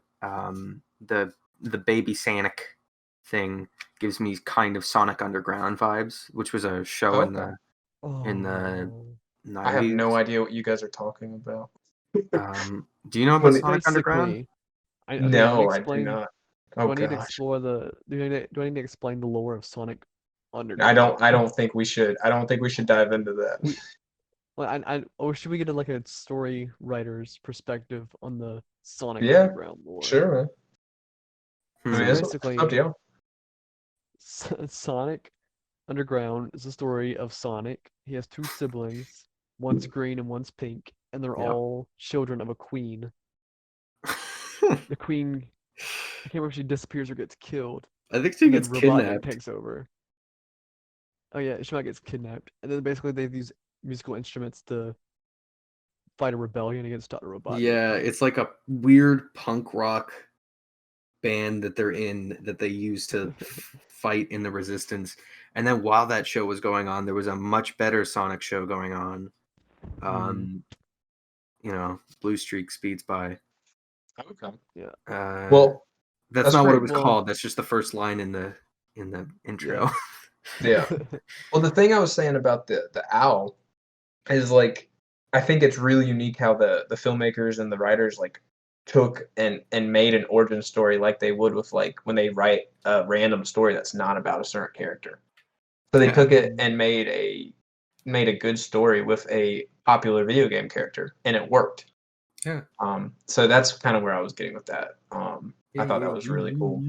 the Baby Sonic thing gives me kind of Sonic Underground vibes, which was a show in okay. the Oh. I have 90s. no idea what you guys are talking about. Do you know about When it, Sonic Underground? Basically, Okay, do I need to No, I do explain? not. Oh Do I need to gosh. explore the? Do I need to explain the lore of Sonic I Underground? don't I don't think we should. I don't think we should dive into that. We, well, or should we get like a story writer's perspective on the Sonic Yeah, Underground lore? sure, man. I So mean, Hmm. it's up to basically, you. Sonic Underground is the story of Sonic. He has two siblings. One's green and one's pink, and they're Yeah. all children of a queen. The queen, I can't remember if she disappears or gets killed, I think she and then gets Robotnik kidnapped. takes over. Oh yeah, she might gets kidnapped, and then basically they use musical instruments to fight a rebellion against Dr. Robotnik. Yeah, it's like a weird punk rock band that they're in that they use to fight in the resistance. And then while that show was going on, there was a much better Sonic show going on. You know, Blue Streak speeds by. Okay. Yeah. Well, That's that's not what it great. was Well, called. That's just the first line in the intro. Yeah. Well, the thing I was saying about the owl is like I think it's really unique how the filmmakers and the writers like took and made an origin story like they would with like when they write a random story that's not about a certain character. So they Yeah. took it and made a good story with a popular video game character, and it worked. Yeah. So that's kind of where I was getting with that. I thought that was really cool.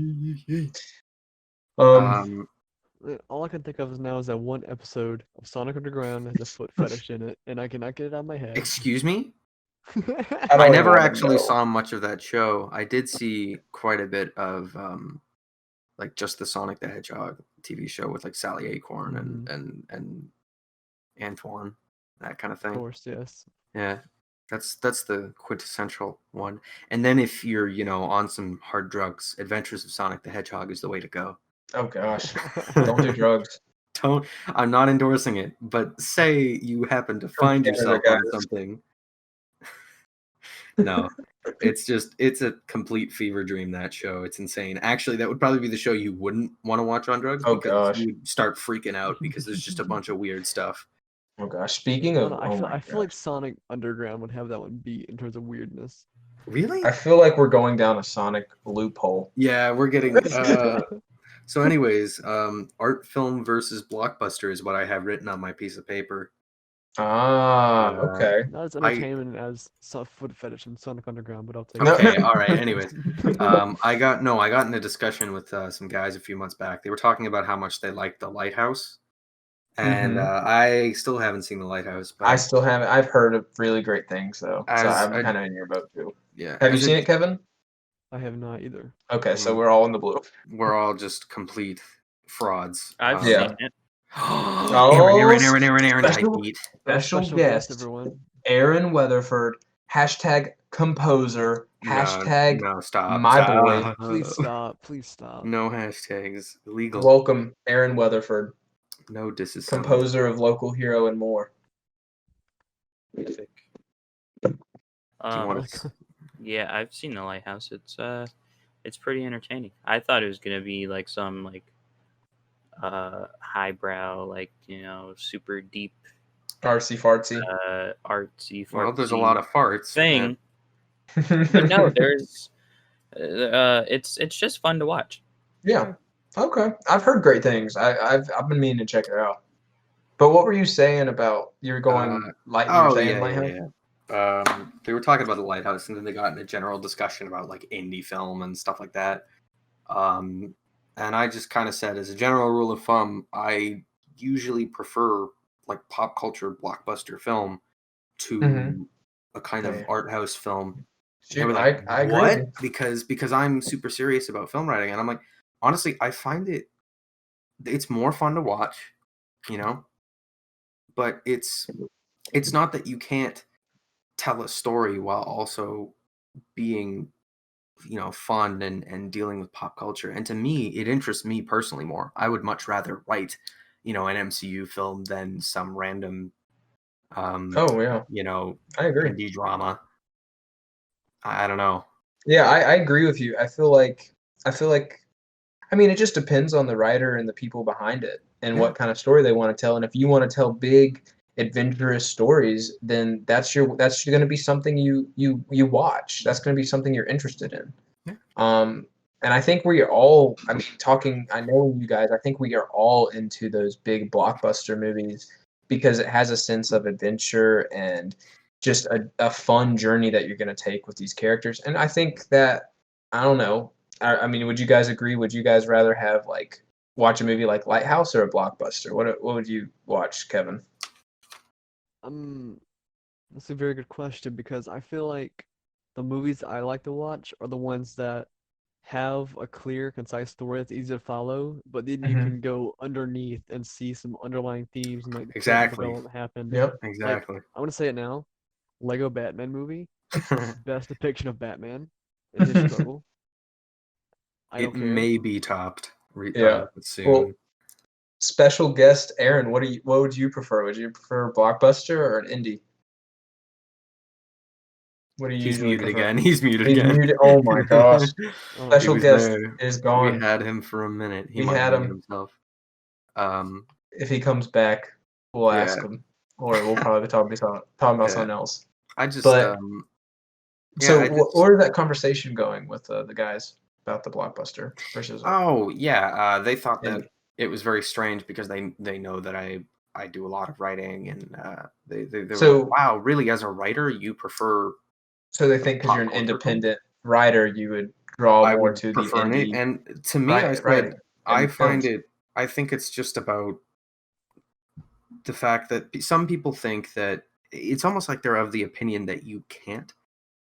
Um, all I can think of is now is that one episode of Sonic Underground has a foot fetish in it, and I cannot get it out of my head. excuse me? I I don't never wanna actually know. saw much of that show. I did see quite a bit of like just the Sonic the Hedgehog TV show with like Sally Acorn and Antoine, that kind of Of thing. course, yes. Yeah. That's the quintessential one. And then if you're, on some hard drugs, Adventures of Sonic the Hedgehog is the way to go. Oh gosh, don't do drugs. I'm not endorsing it, but say you happen to From find Canada, yourself on guys. something. No, it's a complete fever dream, that show. It's insane. Actually, that would probably be the show you wouldn't want to watch on drugs Oh because gosh. you would start freaking out because there's just a bunch of weird stuff. Oh gosh. Speaking I of, don't know, oh my I feel like gosh, Sonic Underground would have that one beat in terms of weirdness. Really? I feel like we're going down a Sonic loophole. Yeah, we're getting so anyways, art film versus Blockbuster is what I have written on my piece of paper. Okay. Not as I entertainment as foot fetish and Sonic Underground, but I'll take No, it. okay, all right. Anyways, I got in a discussion with some guys a few months back. They were talking about how much they liked The Lighthouse, and I still haven't seen The Lighthouse, but I still haven't. I've heard of really great things though, so as I'm a, kind of in your boat too. yeah, Have you as seen it, Kevin? I have not either. Okay, so we're all in the blue. we're all just complete frauds. I've Yeah. seen it. Aaron, tight special- beat. Special guest, everyone. Aaron Weatherford. Hashtag composer. Hashtag No, stop. my stop. boy. Please stop. Please stop. No hashtags. Illegal. Welcome, Aaron Weatherford, No disassemble. composer of Local Hero and more. Music. Um, yeah, I've seen The Lighthouse. It's pretty entertaining. I thought it was gonna be like some like highbrow, like super deep Artsy fartsy. artsy Well, there's a fartsy lot of farts. thing. But no, there's it's just fun to watch. Yeah. Okay. I've heard great things. I've been meaning to check it out. But what were you saying about you're going light? You were saying Lighthouse? They were talking about The Lighthouse, and then they got in a general discussion about like indie film and stuff like that. And I just kind of said, as a general rule of thumb, I usually prefer like pop culture blockbuster film to a kind of art house film. Shoot, They were like, I agree. what? Because I'm super serious about film writing, and I'm like, honestly, I find it's more fun to watch, but it's not that you can't tell a story while also being fun and dealing with pop culture. And to me, it interests me personally more. I would much rather write an MCU film than some random Oh yeah, I agree. indie drama. I don't know. Yeah, I agree with you. I feel like I mean, it just depends on the writer and the people behind it and what kind of story they want to tell. And if you want to tell big adventurous stories, then that's going to be something you watch. That's going to be something you're interested in. Yeah. And I think we are all, I mean, I know you guys, I think we are all into those big blockbuster movies because it has a sense of adventure and just a fun journey that you're going to take with these characters. And I think that, I don't know, I mean, would you guys agree? Would you guys rather have watch a movie like Lighthouse or a blockbuster? What would you watch, Kevin? That's a very good question because I feel like the movies I like to watch are the ones that have a clear, concise story that's easy to follow, but then you Mhm. can go underneath and see some underlying themes and like the character Exactly. development happened. Yep. Exactly. I want to say it now. Lego Batman movie, best depiction of Batman and his struggle. I don't It care. may be topped Yeah. soon. Well, special guest Aaron, what would you prefer? Would you prefer blockbuster or an indie? What do you He's usually muted prefer? again. He's muted He's again. muted. Oh my gosh. Oh, He Special was guest there. is We gone. had him for a minute. He We might had have him. muted himself. If he comes back, we'll ask Yeah. him, or we'll probably talking about Yeah. something else. I just But yeah, I just where is that conversation going with the guys about the blockbuster versus? oh yeah, they thought that indie? it was very strange because they know that I do a lot of writing, and they were So like, wow, really, as a writer you prefer so they think because pop you're an culture films? independent writer, you would draw I more would to the prefer it. indie And to me, I writing said, I and find films. it, I think it's just about the fact that some people think that it's almost like they're of the opinion that you can't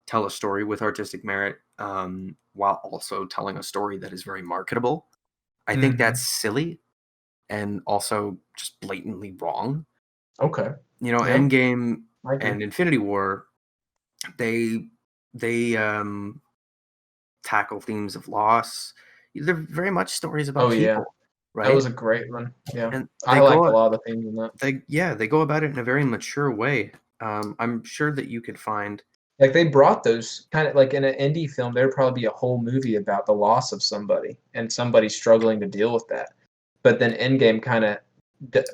tell a story with artistic merit while also telling a story that is very marketable. I think Mhm. that's silly and also just blatantly wrong. Okay. You know, Yeah, Endgame I agree. and Infinity War, they tackle themes of loss. They're very much stories about Oh yeah, people, that was right? a great one. Yeah, And I liked a lot of the themes in that. they go about it in a very mature way. I'm sure that you could find Like they brought those kind of like in an indie film, there'd probably be a whole movie about the loss of somebody and somebody struggling to deal with that. But then Endgame kind of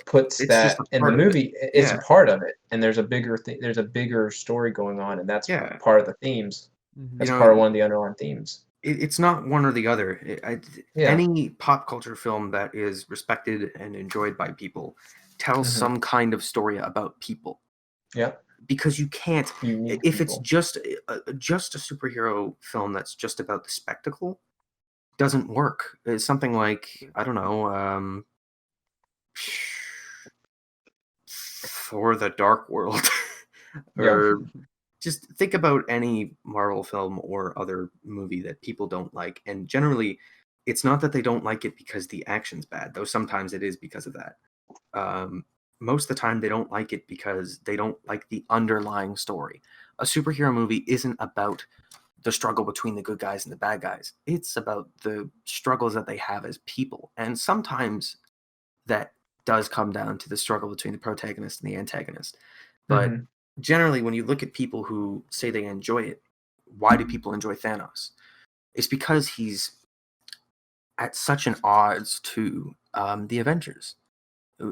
puts it's just that a in the part of it. movie. It's a Yeah, part of it, and there's a bigger story going on, and that's yeah. part of the themes. mhm. You That's know, part of one of the underlying themes. it's not one or the other. Yeah. Any pop culture film that is respected and enjoyed by people tells Mhm. some kind of story about people. Yeah. Because you can't, Unique if it's people. just a superhero film that's just about the spectacle, doesn't work. It's something like, I don't know, Thor: The Dark World, Yeah. or just think about any Marvel film or other movie that people don't like, and generally, it's not that they don't like it because the action's bad, though sometimes it is because of that. Most of the time, they don't like it because they don't like the underlying story. A superhero movie isn't about the struggle between the good guys and the bad guys. It's about the struggles that they have as people, and sometimes that does come down to the struggle between the protagonist and the antagonist. But Mhm. generally, when you look at people who say they enjoy it, why do people enjoy Thanos? It's because he's at such an odds to the Avengers.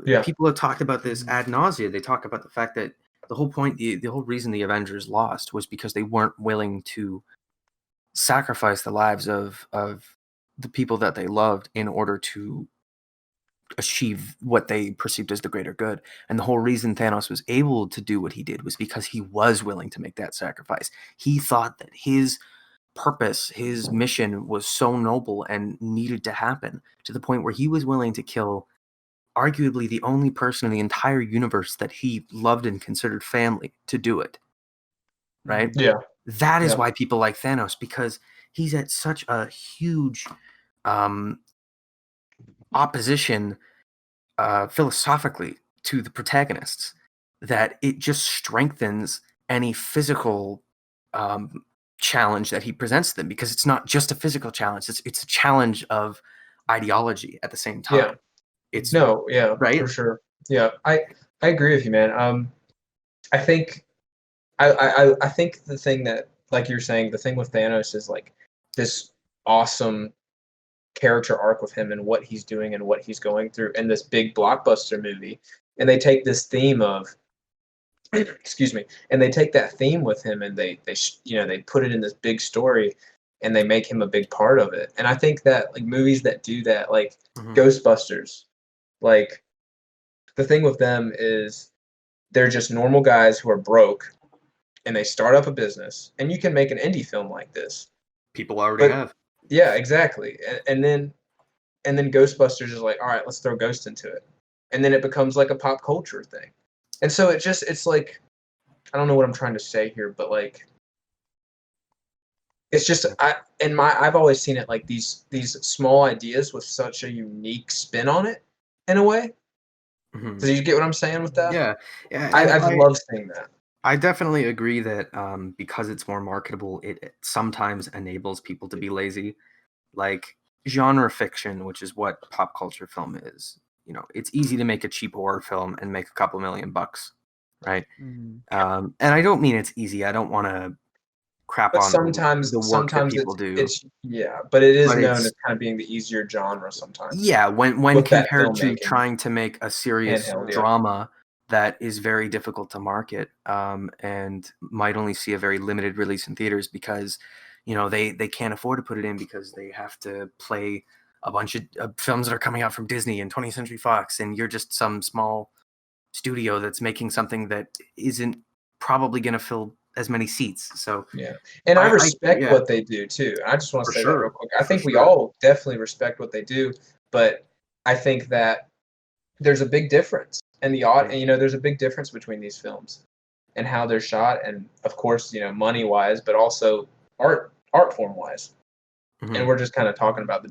Yeah. People have talked about this Mhm. ad nauseum. They talk about the fact that the whole point, the whole reason the Avengers lost was because they weren't willing to sacrifice the lives of the people that they loved in order to achieve what they perceived as the greater good. And the whole reason Thanos was able to do what he did was because he was willing to make that sacrifice. He thought that his purpose, his mission was so noble and needed to happen to the point where he was willing to kill arguably the only person in the entire universe that he loved and considered family to do it. Right? Yeah. That is Yeah. why people like Thanos, because he's at such a huge opposition philosophically to the protagonists that it just strengthens any physical challenge that he presents to them, because it's not just a physical challenge, it's a challenge of ideology at the same Yeah. time. It's No, yeah, right. for sure. Yeah, I agree with you, man. I think I think the thing that, like you're saying, the thing with Thanos is like this awesome character arc with him and what he's doing and what he's going through in this big blockbuster movie, and they take this theme of excuse me, and they take that theme with him and they put it in this big story, and they make him a big part of it. And I think that like movies that do that, like Mhm. Ghostbusters, like the thing with them is they're just normal guys who are broke and they start up a business, and you can make an indie film like this. People already But have. yeah, exactly. And then Ghostbusters is like, all right, let's throw Ghost into it. And then it becomes like a pop culture thing. And so it's like, I don't know what I'm trying to say here, but like, it's just, I've always seen it like these small ideas with such a unique spin on it in a way. Mhm. Do you get what I'm saying with that? Yeah, yeah. I've loved seeing that. I definitely agree that because it's more marketable, it sometimes enables people to be lazy. Like genre fiction, which is what pop culture film is. You know, it's easy to make a cheap horror film and make a couple $1,000,000, right? Mhm. And I don't mean it's easy. I don't want to crap But on the work that people do. it's yeah, but it is But known it's as kind of being the easier genre sometimes yeah, when with that compared to filmmaking trying to make a serious handheld. Yeah. drama that is very difficult to market and might only see a very limited release in theaters because they can't afford to put it in because they have to play a bunch of films that are coming out from Disney and 20th Century Fox, and you're just some small studio that's making something that isn't probably going to fill as many seats. So Yeah. And I respect yeah, what they do too. I just want to for say that real sure. quick. I For think we sure. all definitely respect what they do, but I think that there's a big difference in the art, and there's a big difference between these films and how they're shot, and of course, money wise, but also art form wise. And Mhm. we're just kind of talking about the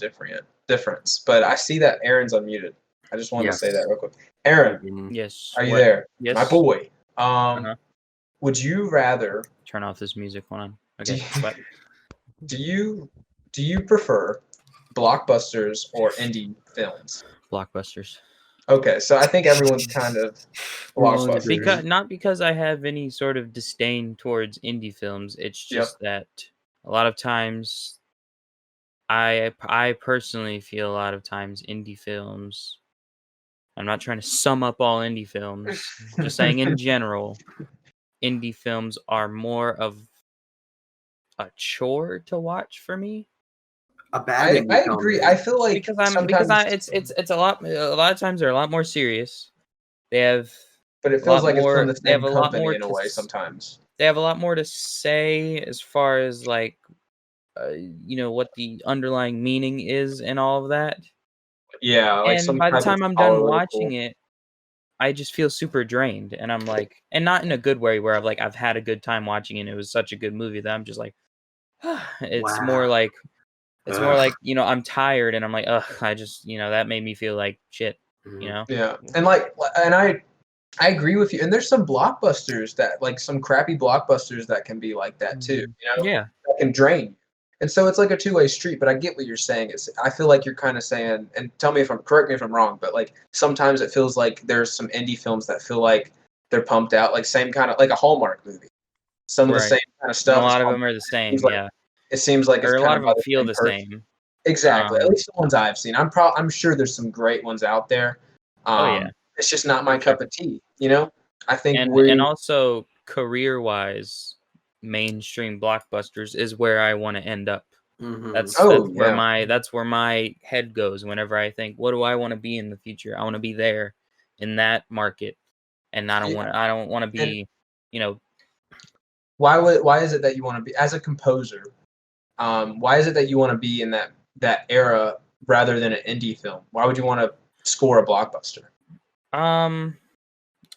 difference. But I see that Aaron's unmuted. I just wanted to say that Yes. real quick. Aaron, Mhm. Yes. are you What? there? Yes. My boy. Uh-huh. Would you rather Turn off this music. Hold on. do Okay. you, What? do you prefer blockbusters or indie films? Blockbusters. Okay, so I think everyone's kind of We're all in blockbusters. agreement. Not because I have any sort of disdain towards indie films. It's Yep. just that a lot of times I personally feel a lot of times indie films. I'm not trying to sum up all indie films. Just saying in general, indie films are more of a chore to watch for me. A bad I indie film agree. is. I feel like Because sometimes, it's a lot of times they're a lot more serious. They have but it a feels lot like it's from more. the They have same a lot company more in a to. way sometimes. They have a lot more to say as far as like, what the underlying meaning is and all of that. Yeah, like And some by the type of time I'm done watching political. it, I just feel super drained, and I'm like, and not in a good way where I've had a good time watching it. And it was such a good movie that I'm just like, it's more Wow. like Ugh. I'm tired, and I'm like, ugh, I just that made me feel like shit, Mhm. Yeah, and I agree with you. And there's some blockbusters that like some crappy blockbusters that can be like that too. Mhm. Yeah. That can drain you. And so it's like a two-way street. But I get what you're saying. I feel like you're kind of saying, and correct me if I'm wrong, but like sometimes it feels like there's some indie films that feel like they're pumped out, like same kind of like a Hallmark movie. Some of the Right. same kind of And a stuff. lot of them are the Seems same, like yeah. it seems like it's Or a kind lot of of by them the feel same the person. same. Exactly. At least the ones I've seen. I'm sure there's some great ones out there. Oh yeah, It's just not my for sure. cup of tea. I think And also career-wise, mainstream blockbusters is where I want to end up. Mhm. That's Oh where yeah. my head goes whenever I think, what do I want to be in the future? I want to be there in that market, and I don't want to And be, you know, why is it that you want to be as a composer? Why is it that you want to be in that era rather than an indie film? Why would you want to score a blockbuster?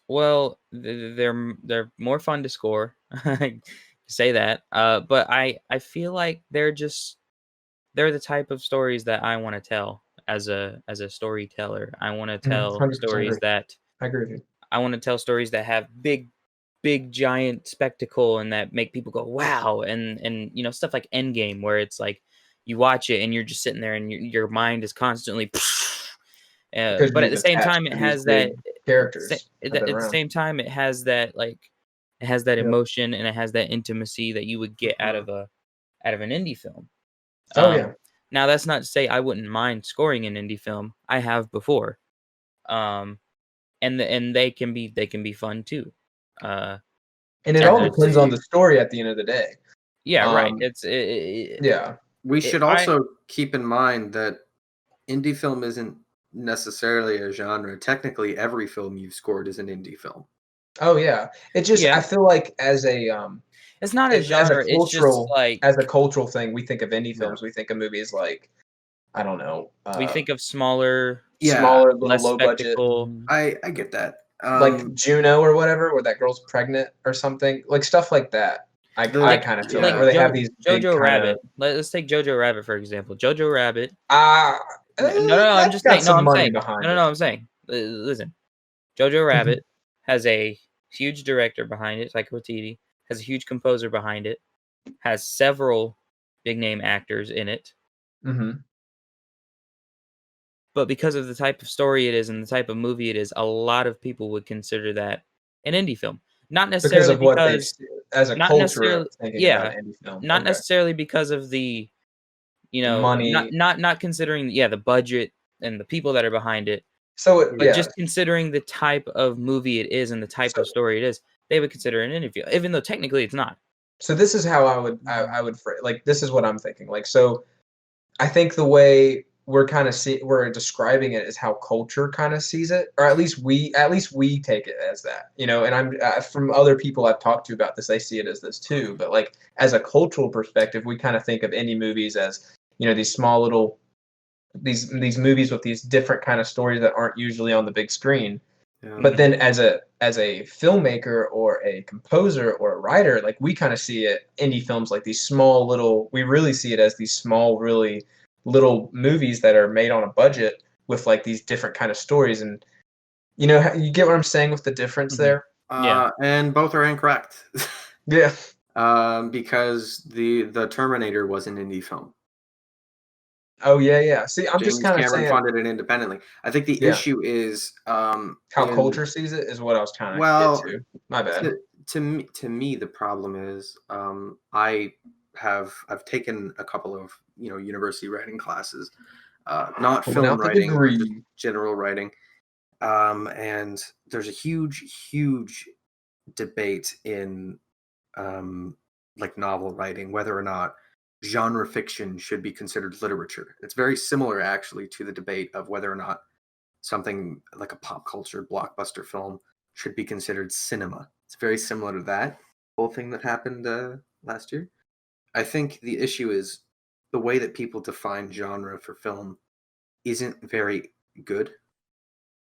well, they're more fun to score. I say that. But I feel like they're the type of stories that I want to tell as a storyteller. I want to tell 100% agree. stories that I agree with you. I want to tell stories that have big giant spectacle and that make people go wow, and stuff like Endgame where it's like you watch it and you're just sitting there and your mind is constantly Because but at you've the same attached time it to these has that big characters that have been at the around. same time it has that it has that Yep. emotion and it has that intimacy that you would get out of an indie film. Oh yeah. Now that's not to say I wouldn't mind scoring an indie film. I have before. And they can be fun too. And it Yeah, all I would depends on say the story at the end of the day. Yeah, right. Um, It's yeah. We It- should I- also keep in mind that indie film isn't necessarily a genre. Technically, every film you've scored is an indie film. Oh yeah. It just Yeah. I feel like as a it's not a as a genre. It's just cultural like as a cultural thing, we think of indie Yeah. films. We think of movies like I don't know, we think of smaller, Yeah, smaller, little less low budget, spectacle. Mhm. I get that. like Juno or whatever, where that girl's pregnant or something, like stuff like that. I Like, kind of feel yeah. where they have these big Jojo kind Rabbit. of Let's take Jojo Rabbit for example. Jojo Rabbit. no, I'm that's just got saying. No, some I'm money saying. behind No, it. I'm saying. Listen, Jojo Rabbit has a huge director behind it, Taika Waititi, has a huge composer behind it, has several big name actors in it. Mm-hmm. But because of the type of story it is and the type of movie it is, a lot of people would consider that an indie film. Not Because necessarily of what they because as a not culture necessarily thinking about yeah, indie film. not Okay. necessarily because of the Money. not considering the budget and the people that are behind it, So but yeah. just considering the type of movie it is and the type of story it is, they would consider it an indie film, even though technically it's not. So this is how I would like this is what I'm thinking. Like so I think the way we're kind of we're describing it is how culture kind of sees it, or at least we take it as that, you know. And I'm from other people I've talked to about this, they see it as this too. But like as a cultural perspective, we kind of think of indie movies as these small little these movies with these different kind of stories that aren't usually on the big screen. Yeah. But then as a filmmaker or a composer or a writer, like we kind of see it indie films like these small little. We really see it as these small, really little movies that are made on a budget with like these different kind of stories. And you get what I'm saying with the difference there. Yeah. And both are incorrect. Yeah. Because the Terminator was an indie film. Oh yeah. See, I'm James just kind of Cameron saying funded it independently. I think the Yeah. issue is how culture sees it is what I was trying to well, get to. My bad. to me the problem is I've taken a couple of university writing classes, not Pulling film out the writing, but just degree. general writing, and there's a huge debate in like novel writing whether or not genre fiction should be considered literature. It's very similar actually to the debate of whether or not something like a pop culture blockbuster film should be considered cinema. It's very similar to that whole thing that happened last year. I think the issue is the way that people define genre for film isn't very good,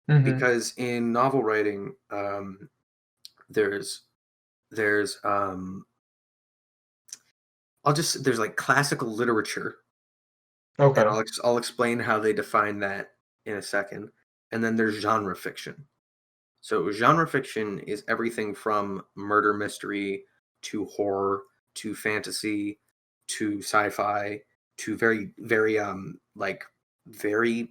because in novel writing, there's there's like classical literature, Okay. and I'll explain how they define that in a second. And then there's genre fiction. So genre fiction is everything from murder mystery to horror to fantasy to sci-fi to very very very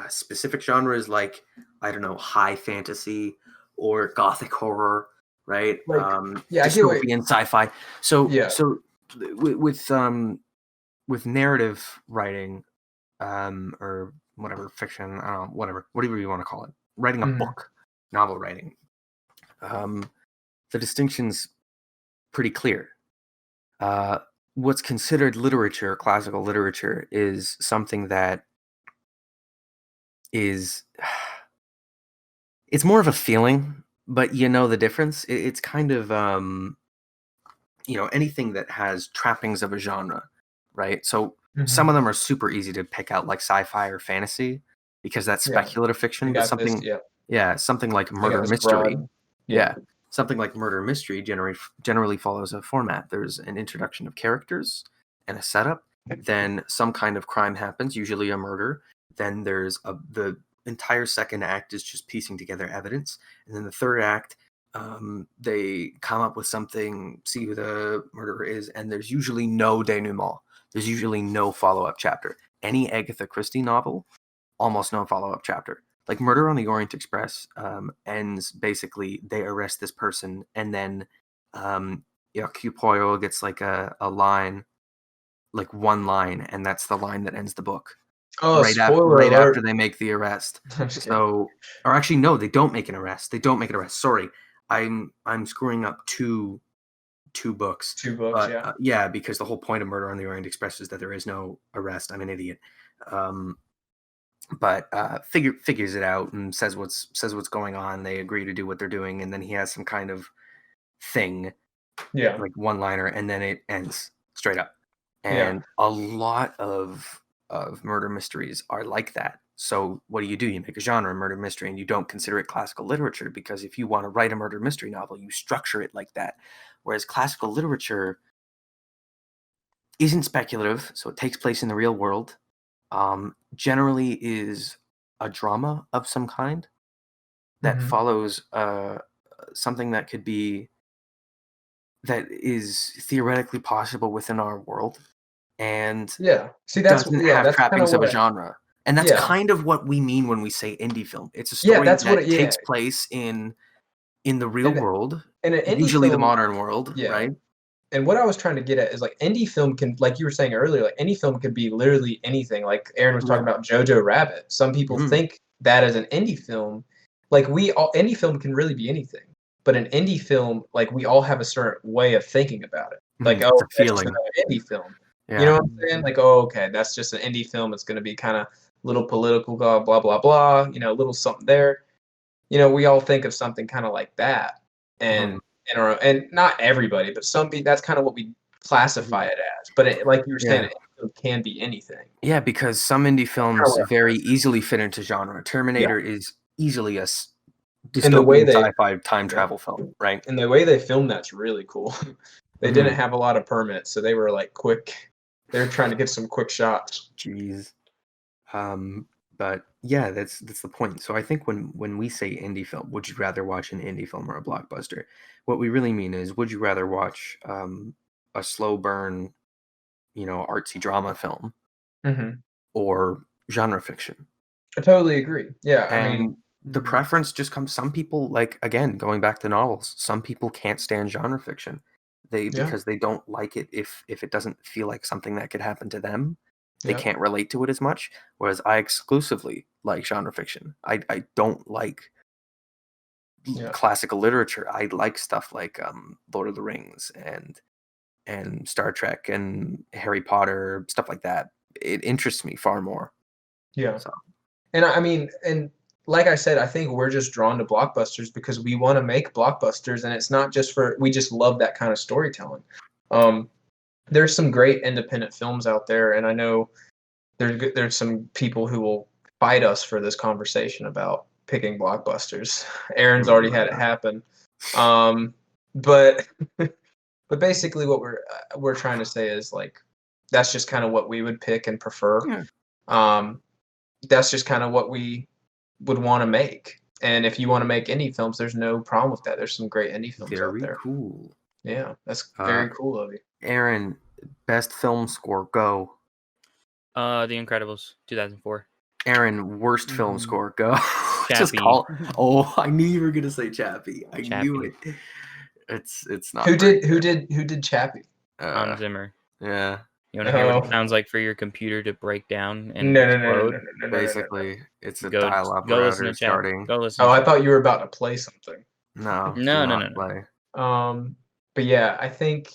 specific genres like, I don't know, high fantasy or gothic horror, right? Like, yeah, I get what Dystopian sci-fi. So Yeah. with narrative writing, or whatever, fiction, I don't know, whatever you want to call it, writing a book, novel writing, the distinction's pretty clear. What's considered literature, classical literature, is something that is it's more of a feeling, but the difference. It's kind of anything that has trappings of a genre, right? So some of them are super easy to pick out, like sci-fi or fantasy, because that's Yeah. speculative fiction. You But got something, this, yeah. something like You got murder this mystery, broad- Yeah. something like murder mystery generally follows a format. There's an introduction of characters and a setup. Then some kind of crime happens, usually a murder. Then there's the entire second act is just piecing together evidence, and then the third act, they come up with something, see who the murderer is, and there's usually no denouement. There's usually no follow-up chapter. Any Agatha Christie novel, almost no follow-up chapter. Like Murder on the Orient Express ends basically, they arrest this person, and then Hercule Poirot gets like a line, like one line, and that's the line that ends the book. Oh, right spoiler alert. after they make the arrest. I'm just kidding. So, or actually, no, they don't make an arrest. Sorry, I'm screwing up two 2 books. 2 books, But yeah. yeah, because the whole point of Murder on the Orient Express is that there is no arrest. I'm an idiot. But figures it out and says what's going on. They agree to do what they're doing, and then he has some kind of thing, Yeah. like one-liner, and then it ends straight up. Yeah. And a lot of murder mysteries are like that. So what do? You make a genre murder mystery, and you don't consider it classical literature, because if you want to write a murder mystery novel, you structure it like that. Whereas classical literature isn't speculative, so it takes place in the real world. Generally is a drama of some kind that Mhm. follows something that is theoretically possible within our world, and Yeah. See, doesn't have that's kind trappings of of a what genre. And that's yeah. kind of what we mean when we say indie film. It's a Yeah, story that's what that yeah. takes place in the real And world, and an indie usually the film modern world, yeah. right? And what I was trying to get at is like indie film can, like you were saying earlier, like indie film could be literally anything. Like Aaron was talking about Jojo Rabbit. Some people Mhm. think that as an indie film, like indie film can really be anything. But an indie film, like we all have a certain way of thinking about it. Like, It's oh, a that's just feeling. another indie film. You know Yeah. what I'm saying? Like, oh, okay, that's just an indie film. It's going to be kind of little political, blah blah blah blah. You know, a little something there. You know, we all think of something kind of like that, Mhm. and not everybody, but some people. That's kind of what we classify it as. But like you were saying, Yeah. it can be anything. Yeah, because some indie films very easily fit into genre. Terminator is easily a And the way dystopian they sci-fi time travel film, right? and the way they filmed that's really cool. They didn't Mhm. have a lot of permits, so they were like quick. They were trying to get some quick shots. Jeez. But yeah, that's the point. So I think when we say indie film, would you rather watch an indie film or a blockbuster? What we really mean is, would you rather watch a slow burn, artsy drama film, Mhm. or genre fiction? I totally agree. Yeah, I mean, And the Mhm. preference just comes. Some people, like, again, going back to novels, some people can't stand genre fiction. yeah, Because they don't like it if it doesn't feel like something that could happen to them. They yeah, can't relate to it as much. Whereas I exclusively like genre fiction. I don't like yeah, classical literature. I like stuff like Lord of the Rings and Star Trek and Harry Potter, stuff like that. It interests me far more. yeah. So And I mean, and like I said, I think we're just drawn to blockbusters because we want to make blockbusters, and it's not just we just love that kind of storytelling. Um, there's some great independent films out there, and I know there's some people who will fight us for this conversation about picking blockbusters. Aaron's already had it happen. But but basically, what we're trying to say is like that's just kind of what we would pick and prefer. yeah, Um, that's just kind of what we would want to make. And if you want to make indie films, there's no problem with that. There's some great indie films out very there. cool. Yeah, that's Uh, very cool of you. Aaron, best film score, go. The Incredibles, 2004. Aaron, worst film Mhm. score, go. Just Chappie. call. Oh, I knew you were gonna say Chappie. I knew Chappie. it. It's not. Who very did Chappie? Hans Zimmer. Yeah, You want to hear what Oh. it sounds like for your computer to break down and No. explode? basically, it's a Go dial-up go listen router to Chappie. starting. Go listen. Oh, to I Chappie. thought you were about to play something. No, No, do no, not no, no. play. But yeah, I think.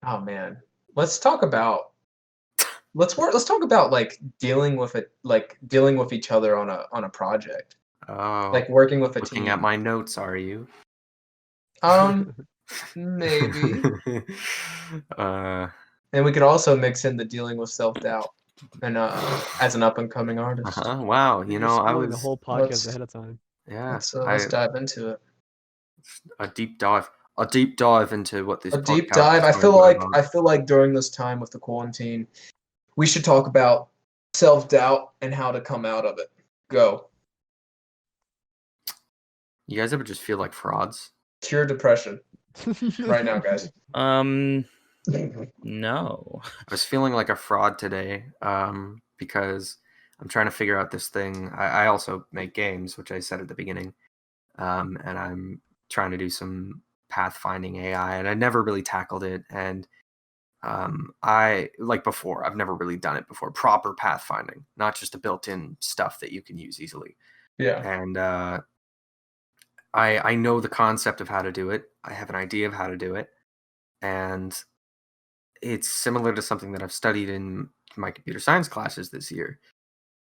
Oh man, let's talk about. Let's talk about like dealing with each other on a project, Oh, like working with a looking at team. my notes, are you? Maybe. uh, And we could also mix in the dealing with self-doubt and as an up-and-coming artist. wow. You're I spoiling the was, whole podcast Let's ahead of time. yeah, let's dive into it. a deep dive into what this A deep podcast dive. is going to be about. I feel like during this time with the quarantine, we should talk about self-doubt and how to come out of it. Go. You guys ever just feel like frauds? Cure depression right now, guys. No. I was feeling like a fraud today because I'm trying to figure out this thing. I also make games, which I said at the beginning, and I'm trying to do some pathfinding AI, and I never really tackled it. And I, like before, I've never really done it before. Proper pathfinding, not just a built-in stuff that you can use easily. Yeah. And I know the concept of how to do it. I have an idea of how to do it. and it's similar to something that I've studied in my computer science classes this year.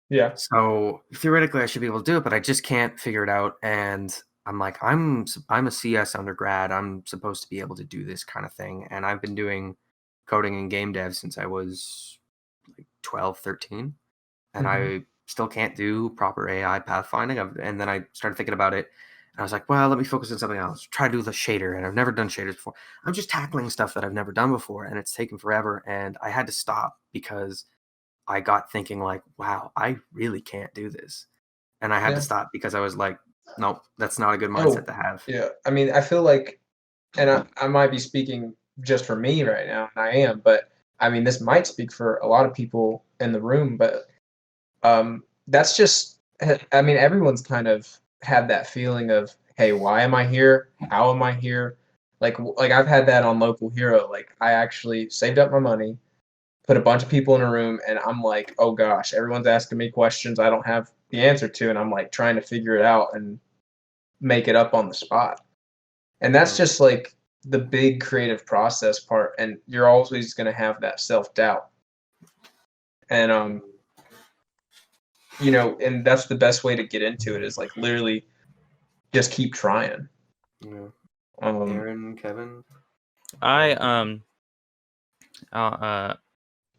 Yeah. So theoretically, I should be able to do it, but I just can't figure it out. And I'm like, I'm a CS undergrad. I'm supposed to be able to do this kind of thing, and I've been doing coding and game dev since I was like 12, 13, and I still can't do proper AI pathfinding. And then I started thinking about it, and I was like, well, let me focus on something else. Try to do the shader, and I've never done shaders before. I'm just tackling stuff that I've never done before, and it's taken forever. And I had to stop because I got thinking like, wow, I really can't do this. And I had Yeah. to stop because I was like, nope, that's not a good Oh, mindset to have. Yeah. I mean, I feel like, and I might be speaking just for me right now, and I am, but I mean, this might speak for a lot of people in the room, but that's just, I mean, everyone's kind of had that feeling of, hey, why am I here? How am I here? Like I've had that on Local Hero. Like I actually saved up my money, put a bunch of people in a room, and I'm like, oh gosh, everyone's asking me questions I don't have the answer to, and I'm like trying to figure it out and make it up on the spot. And that's just like the big creative process part, and you're always going to have that self-doubt. And you know, and that's the best way to get into it is like literally just keep trying. Yeah. Um, Aaron, Kevin, I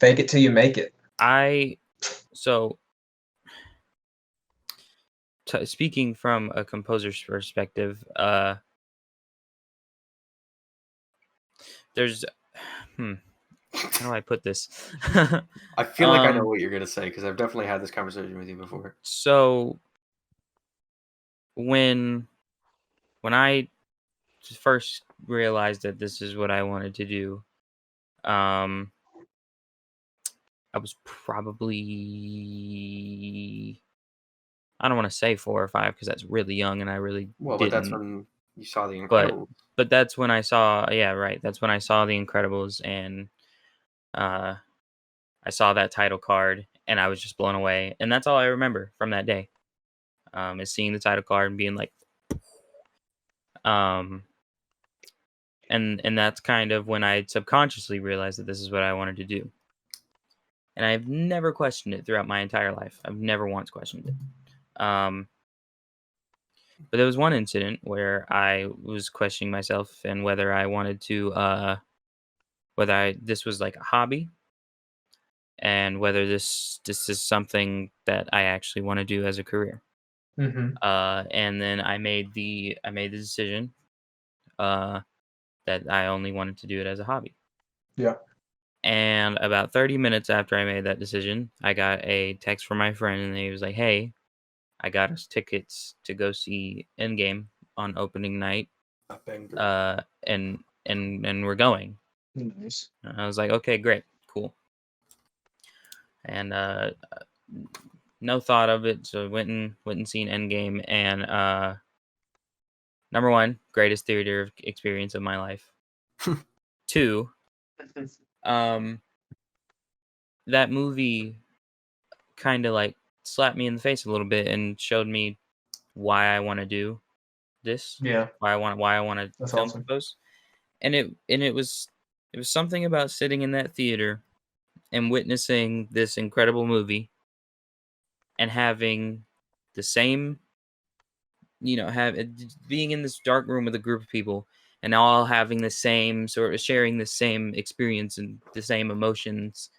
fake it till you make it. So speaking from a composer's perspective, there's how do I put this? I feel like I know what you're gonna say because I've definitely had this conversation with you before. So when I first realized that this is what I wanted to do, I was probably, I don't want to say 4 or 5 because that's really young and I really Well, didn't. but that's when you saw The Incredibles. But that's when I saw, yeah, right. That's when I saw The Incredibles, and I saw that title card and I was just blown away. And that's all I remember from that day, is seeing the title card and being like, and that's kind of when I subconsciously realized that this is what I wanted to do. And I've never questioned it throughout my entire life. I've never once questioned it. But there was one incident where I was questioning myself and whether I wanted to, this was like a hobby, and whether this is something that I actually want to do as a career. And then I made the decision that I only wanted to do it as a hobby. Yeah. And about 30 minutes after I made that decision, I got a text from my friend, and he was like, "Hey, I got us tickets to go see Endgame on opening night. And we're going." Nice. And I was like, "Okay, great, cool." And no thought of it, so went and seen Endgame, and number 1, greatest theater experience of my life. 2, that movie kind of like slapped me in the face a little bit and showed me why I want to do this. Yeah. Why I want to That's film awesome. compose. And it was something about sitting in that theater and witnessing this incredible movie and having the same, being in this dark room with a group of people and all having the same sort of sharing the same experience and the same emotions,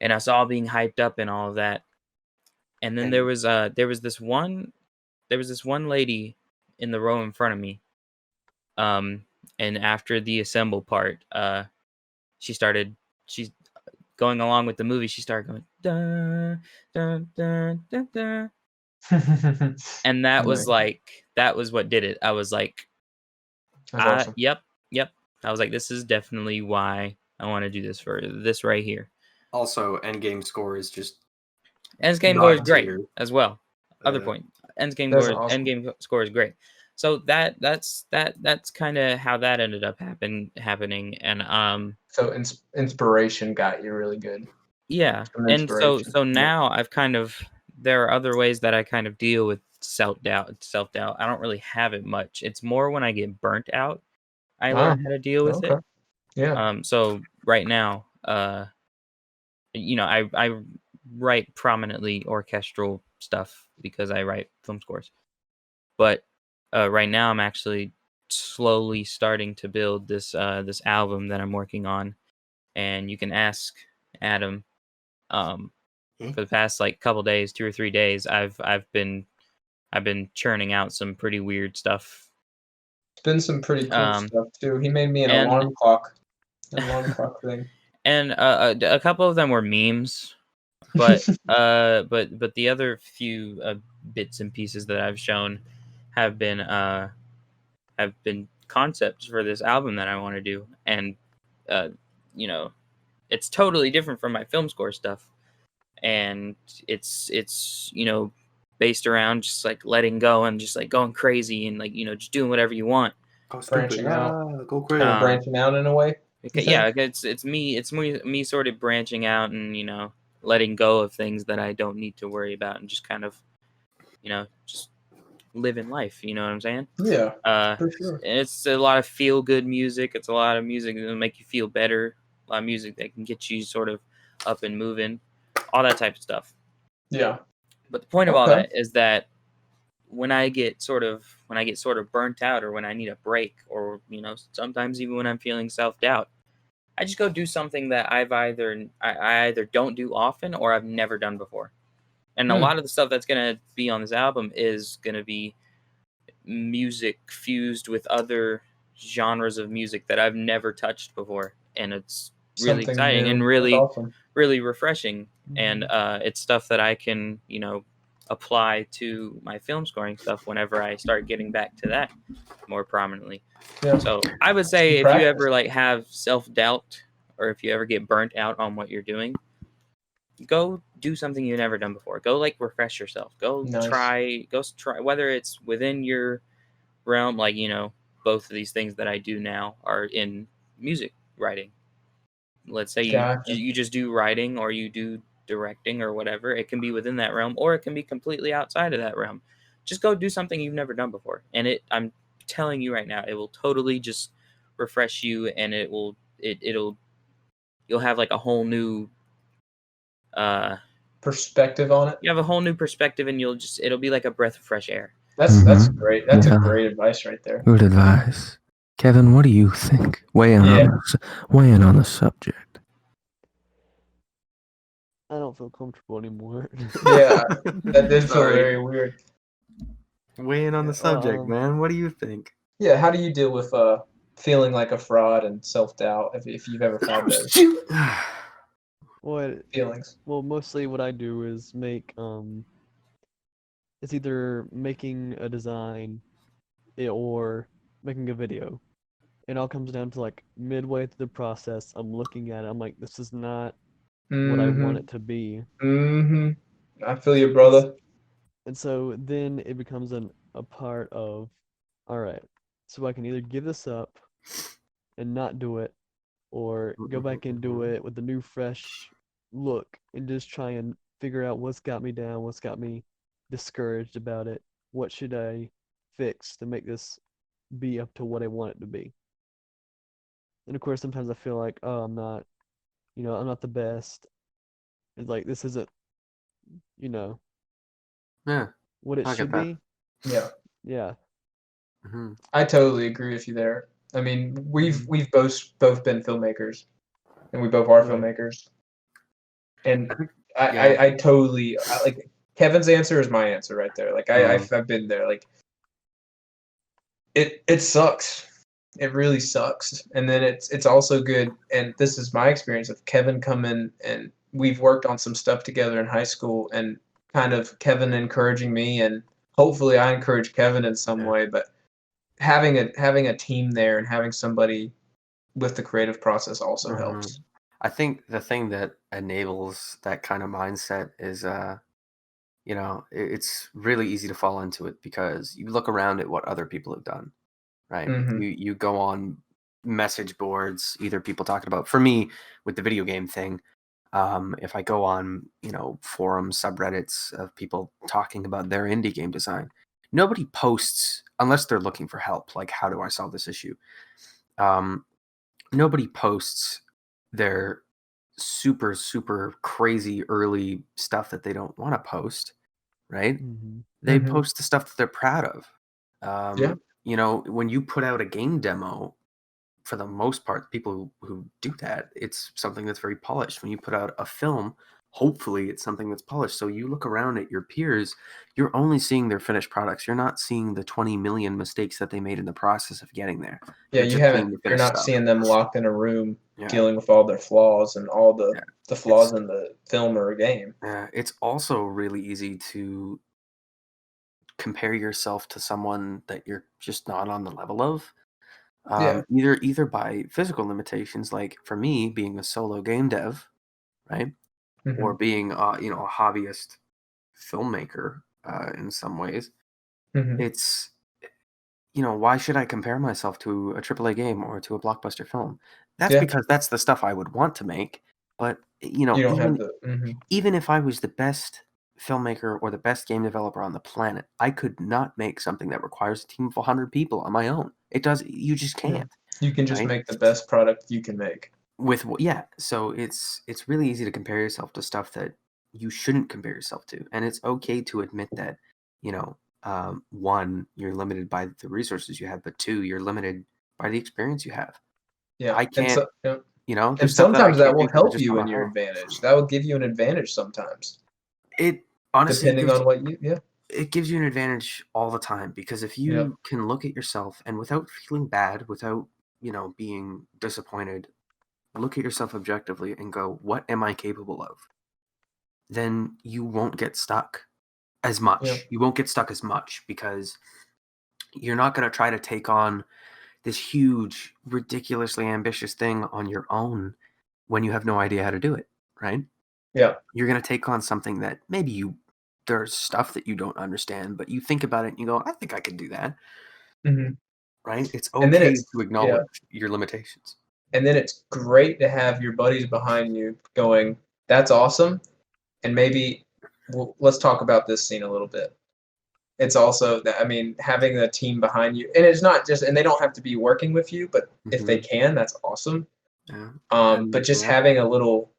and us all being hyped up and all of that. And then there was this one lady in the row in front of me. And after the assemble part, she's going along with the movie. She started going dun, dun, dun, dun, dun. And that was what did it. I was like, That's awesome. yep. I was like, this is definitely why I want to do this for this right here. Also, Endgame score is just Endgame score is great as well. Other point, Endgame score is great. So that's kind of how that ended up happening, and So inspiration got you really good. yeah, and so now I've kind of, there are other ways that I kind of deal with self-doubt. I don't really have it much. It's more when I get burnt out I learn how to deal with it. Yeah. So right now, I write prominently orchestral stuff because I write film scores. But right now, I'm actually slowly starting to build this album that I'm working on, and you can ask Adam. For the past like couple days, 2 or 3 days, I've been churning out some pretty weird stuff. It's been some pretty cool Um, stuff too. He made me an and alarm clock thing. and a couple of them were memes, but but the other few bits and pieces that I've shown have been concepts for this album that I want to do, and uh, you know, it's totally different from my film score stuff, and it's based around just like letting go and just like going crazy and like just doing whatever you want. Go stupid. Branching out. Go Kind crazy. of branching out in a way. Yeah, it's me sort of branching out and letting go of things that I don't need to worry about and just kind of just living life. You know what I'm saying? Yeah, Uh, for sure. it's a lot of feel good music. It's a lot of music that'll make you feel better. A lot of music that can get you sort of up and moving, all that type of stuff. Yeah. But the point of all Okay. that is that when I get sort of burnt out, or when I need a break, or sometimes even when I'm feeling self-doubt, I just go do something that I either don't do often or I've never done before. And a lot of the stuff that's gonna be on this album is gonna be music fused with other genres of music that I've never touched before, and it's really Something exciting new. and That's really awesome. really refreshing. And it's stuff that I can apply to my film scoring stuff whenever I start getting back to that more prominently. Yeah. So I would say if practice. you ever like have self-doubt, or if you ever get burnt out on what you're doing, go do something you've never done before. Go like refresh yourself. Go Nice. try whether it's within your realm, like both of these things that I do now are in music writing. Let's say Gotcha. you just do writing, or you do directing, or whatever. It can be within that realm, or it can be completely outside of that realm. Just go do something you've never done before, and I'm telling you right now, it will totally just refresh you, and you'll have like a whole new perspective on it. you have a whole new perspective, and it'll be like a breath of fresh air. That's great. That's a great advice right there. Good advice. Kevin, what do you think? Weigh in on the subject. I don't feel comfortable anymore. Yeah, that did feel Sorry. very weird. Weigh in on the subject, man. What do you think? Yeah, how do you deal with feeling like a fraud and self-doubt if you've ever had those feelings? Well, mostly what I do is make it's either making a design or making a video. It all comes down to like midway through the process, I'm looking at it, I'm like, this is not what I want it to be. I feel you, brother. And so then it becomes a part of, all right, so I can either give this up and not do it, or go back and do it with a new fresh look and just try and figure out what's got me down, what's got me discouraged about it, what should I fix to make this be up to what I want it to be. And of course, sometimes I feel like, oh, I'm not the best. It's like, this isn't, Yeah. what it I get should that. be. Yeah. Yeah. I totally agree with you there. I mean, we've both been filmmakers, and we both are Right. filmmakers. And Yeah. I totally like Kevin's answer is my answer right there. Like I've been there. Like it sucks. It really sucks. And then it's also good. And this is my experience of Kevin coming, and we've worked on some stuff together in high school, and kind of Kevin encouraging me, and hopefully I encourage Kevin in some way. But having a team there and having somebody with the creative process also helps. I think the thing that enables that kind of mindset is, it's really easy to fall into it because you look around at what other people have done, right? You go on message boards, either people talking about, for me, with the video game thing, if I go on, forums, subreddits of people talking about their indie game design, nobody posts unless they're looking for help. Like, how do I solve this issue? nobody posts their super, super crazy early stuff that they don't want to post, right? Mm-hmm. They Mhm. post the stuff that they're proud of. Yeah. You know, when you put out a game demo, for the most part, people who do that, it's something that's very polished. When you put out a film, hopefully it's something that's polished. So you look around at your peers, you're only seeing their finished products. You're not seeing the 20 million mistakes that they made in the process of getting there. Yeah, You're just seeing the you're finished not stuff. seeing them locked in a room Yeah. dealing with all their flaws and all Yeah. the flaws in the film or a game. It's also really easy to compare yourself to someone that you're just not on the level of. Yeah. Either by physical limitations, like for me being a solo game dev, right, or Mhm. being a hobbyist filmmaker in some ways. Mhm. It's why should I compare myself to a AAA game or to a blockbuster film? That's Yeah. because that's the stuff I would want to make. But You don't have the even if I was the best filmmaker or the best game developer on the planet, I could not make something that requires a team of 100 people on my own. You just Yeah. can't, You can just right? make the best product you can make. So it's really easy to compare yourself to stuff that you shouldn't compare yourself to, and it's okay to admit that, one, you're limited by the resources you have, but two, you're limited by the experience you have. Yeah. I And can't, so yeah. there's And stuff that I sometimes that can't do will because I help just you don't in know your how. advantage. That will give you an advantage sometimes, It honestly depending on what you yeah. it gives you an advantage all the time, because if Yeah. you can look at yourself and without feeling bad, without being disappointed, look at yourself objectively and go, what am I capable of? Then you won't get stuck as Yeah. much. You won't get stuck as much because you're not going to try to take on this huge, ridiculously ambitious thing on your own when you have no idea how to do it, right? Yeah. You're going to take on something that maybe there's stuff that you don't understand, but you think about it and you go, I think I can do that, Mhm. right? It's And then okay it's to acknowledge your limitations. and then it's great to have your buddies behind you going, "That's awesome." And maybe let's talk about this scene a little bit. It's also that having a team behind you, and it's not just, and they don't have to be working with you, but if they Mhm. can, that's awesome. Yeah. But just Yeah. having a little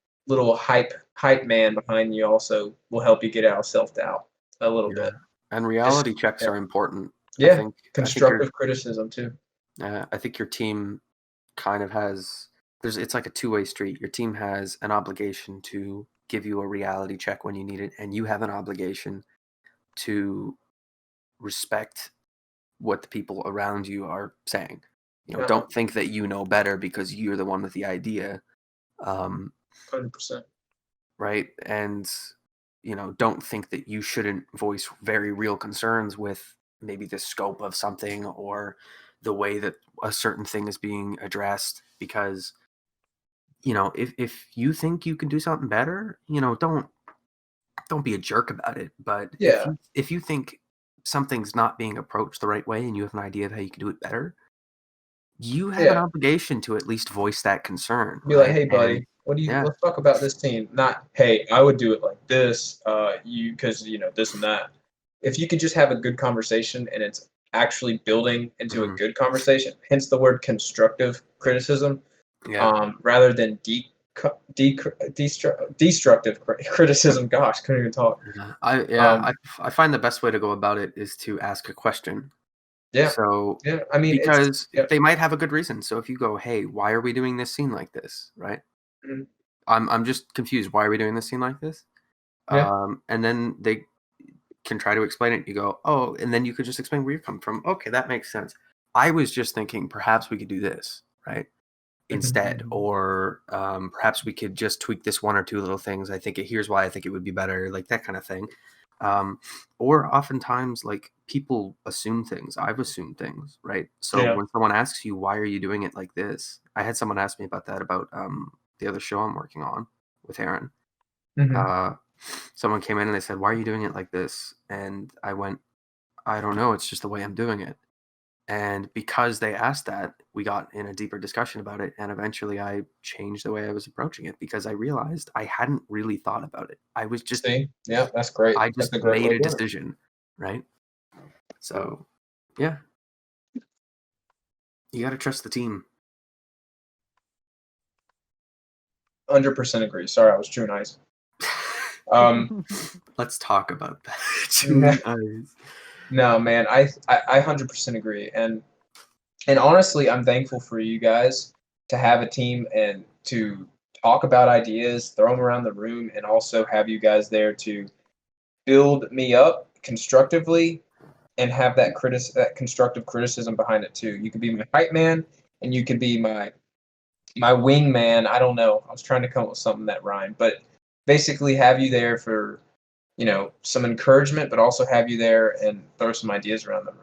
hype man behind you also will help you get out of self-doubt a little Yeah. bit. And reality checks Yeah. are important. I Yeah, think constructive criticism too. I think your team kind of has it's like a two-way street. Your team has an obligation to give you a reality check when you need it, and you have an obligation to respect what the people around you are saying. Don't think that you know better because you're the one with the idea. 100%. Right? And don't think that you shouldn't voice very real concerns with maybe the scope of something or the way that a certain thing is being addressed, because if you think you can do something better, don't be a jerk about it. But Yeah. if you think something's not being approached the right way and you have an idea of how you can do it better, you have an Yeah. obligation to at least voice that concern, Be like, right? "Hey, And buddy, yeah, let's talk about this scene." Not, "Hey, I would do it like this, because this and that." If you could just have a good conversation and it's actually building into a mhm, good conversation, hence the word constructive criticism, yeah. rather than destructive criticism. Gosh, couldn't even talk. I I find the best way to go about it is to ask a question. Yeah, So yeah. It's because yeah. they might have a good reason. So if you go, "Hey, why are we doing this scene like this?" Right? Mhm. I'm just confused. Why are we doing this scene like this? Yeah, And then they can try to explain it. You go, "Oh," and then you could just explain where you're coming from. Okay, that makes sense. I was just thinking perhaps we could do this, right? Mhm. Instead, or perhaps we could just tweak this one or two little things. Here's why I think it would be better, like that kind of thing. Or oftentimes, like, people assume things. I've assumed things, right? So Yeah. when someone asks you, why are you doing it like this? I had someone ask me about that about the other show I'm working on with Aaron. Mhm. Uh, Someone came in and they said, why are you doing it like this? And I went, I don't know. It's just the way I'm doing it. And because they asked that, we got in a deeper discussion about it. And eventually I changed the way I was approaching it because I realized I hadn't really thought about it. See, yeah, that's great. I That's just a great made way a to do it. decision, right? So, yeah, you got to trust the team. 100% agree. Sorry, I was chewing ice. Let's talk about that. No. Nice. No, man, I 100% agree, and honestly, I'm thankful for you guys to have a team and to talk about ideas, throw them around the room, and also have you guys there to build me up constructively and have that constructive criticism behind it too. You could be my hype man, and you could be my wing man. I don't know. I was trying to come up with something that rhymed, but basically have you there for some encouragement, but also have you there and throw some ideas around the room.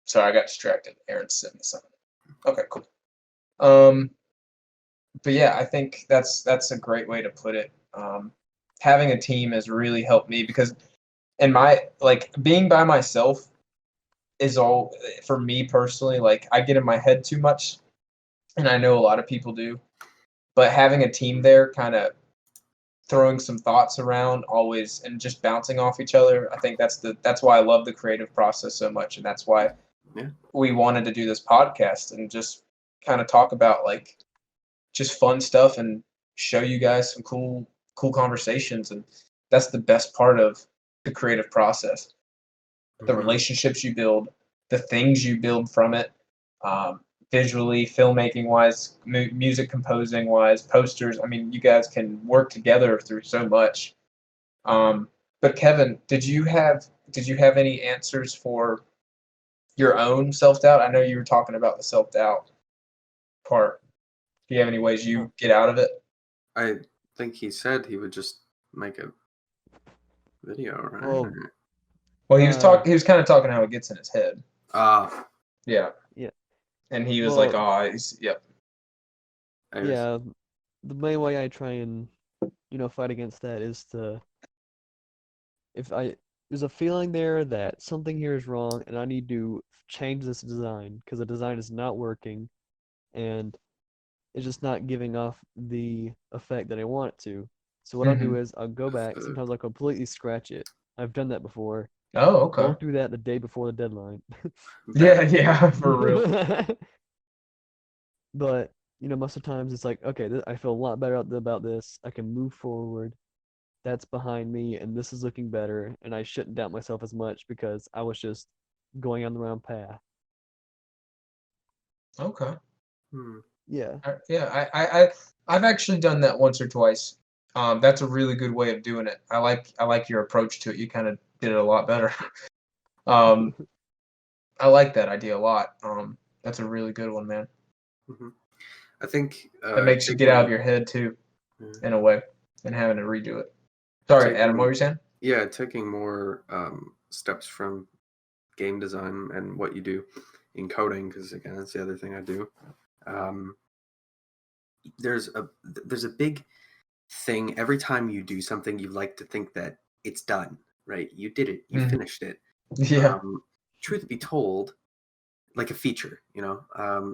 Sorry, I got distracted. Aaron's sitting something. Okay, cool. But yeah, I think that's a great way to put it. Having a team has really helped me because being by myself is all for me personally. Like I get in my head too much, and I know a lot of people do. But having a team there, kind of throwing some thoughts around always and just bouncing off each other. I think that's why I love the creative process so much, and that's why we wanted to do this podcast and just kind of talk about like just fun stuff and show you guys some cool conversations. And that's the best part of the creative process. The relationships you build, the things you build from it, visually, filmmaking wise, music composing wise, posters. I mean, you guys can work together through so much. But Kevin, did you have any answers for your own self-doubt? I know you were talking about the self-doubt part. Do you have any ways you get out of it? I think he said he would just make a video, right? Well, he was kind of talking how it gets in his head. Yeah. Yeah. And he was like, "Oh, yep." Yeah, the main way I try and fight against that is if there's a feeling there that something here is wrong and I need to change this design because the design is not working and it's just not giving off the effect that I want it to. So what I'll do is I'll go back. Sometimes I'll completely scratch it. I've done that before. Oh, okay. Don't do that the day before the deadline. Yeah, for real. But most of the times it's like, okay, I feel a lot better about this. I can move forward. That's behind me, and this is looking better. And I shouldn't doubt myself as much because I was just going on the wrong path. Okay. Yeah. Yeah. I've actually done that once or twice. That's a really good way of doing it. I like your approach to it. You kind of did it a lot better. I like that idea a lot. That's a really good one, man. I think it makes you get out of your head too, in a way, and having to redo it. Sorry, Adam, what were you saying? Yeah, taking more steps from game design and what you do in coding, because again, that's the other thing I do. There's a big thing every time you do something, you like to think that it's done, right? You did it, you finished it. Yeah. Truth be told, like a feature,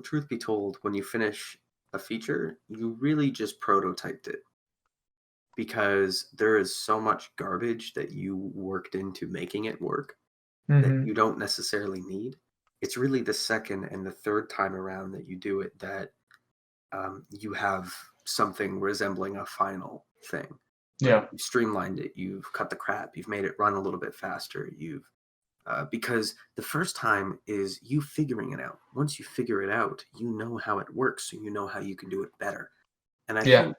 truth be told, when you finish a feature, you really just prototyped it because there is so much garbage that you worked into making it work that you don't necessarily need. It's really the second and the third time around that you do it that you have something resembling a final thing. Yeah. You've streamlined it. You've cut the crap. You've made it run a little bit faster. Because the first time is you figuring it out. Once you figure it out, you know how it works, so you know how you can do it better. And I think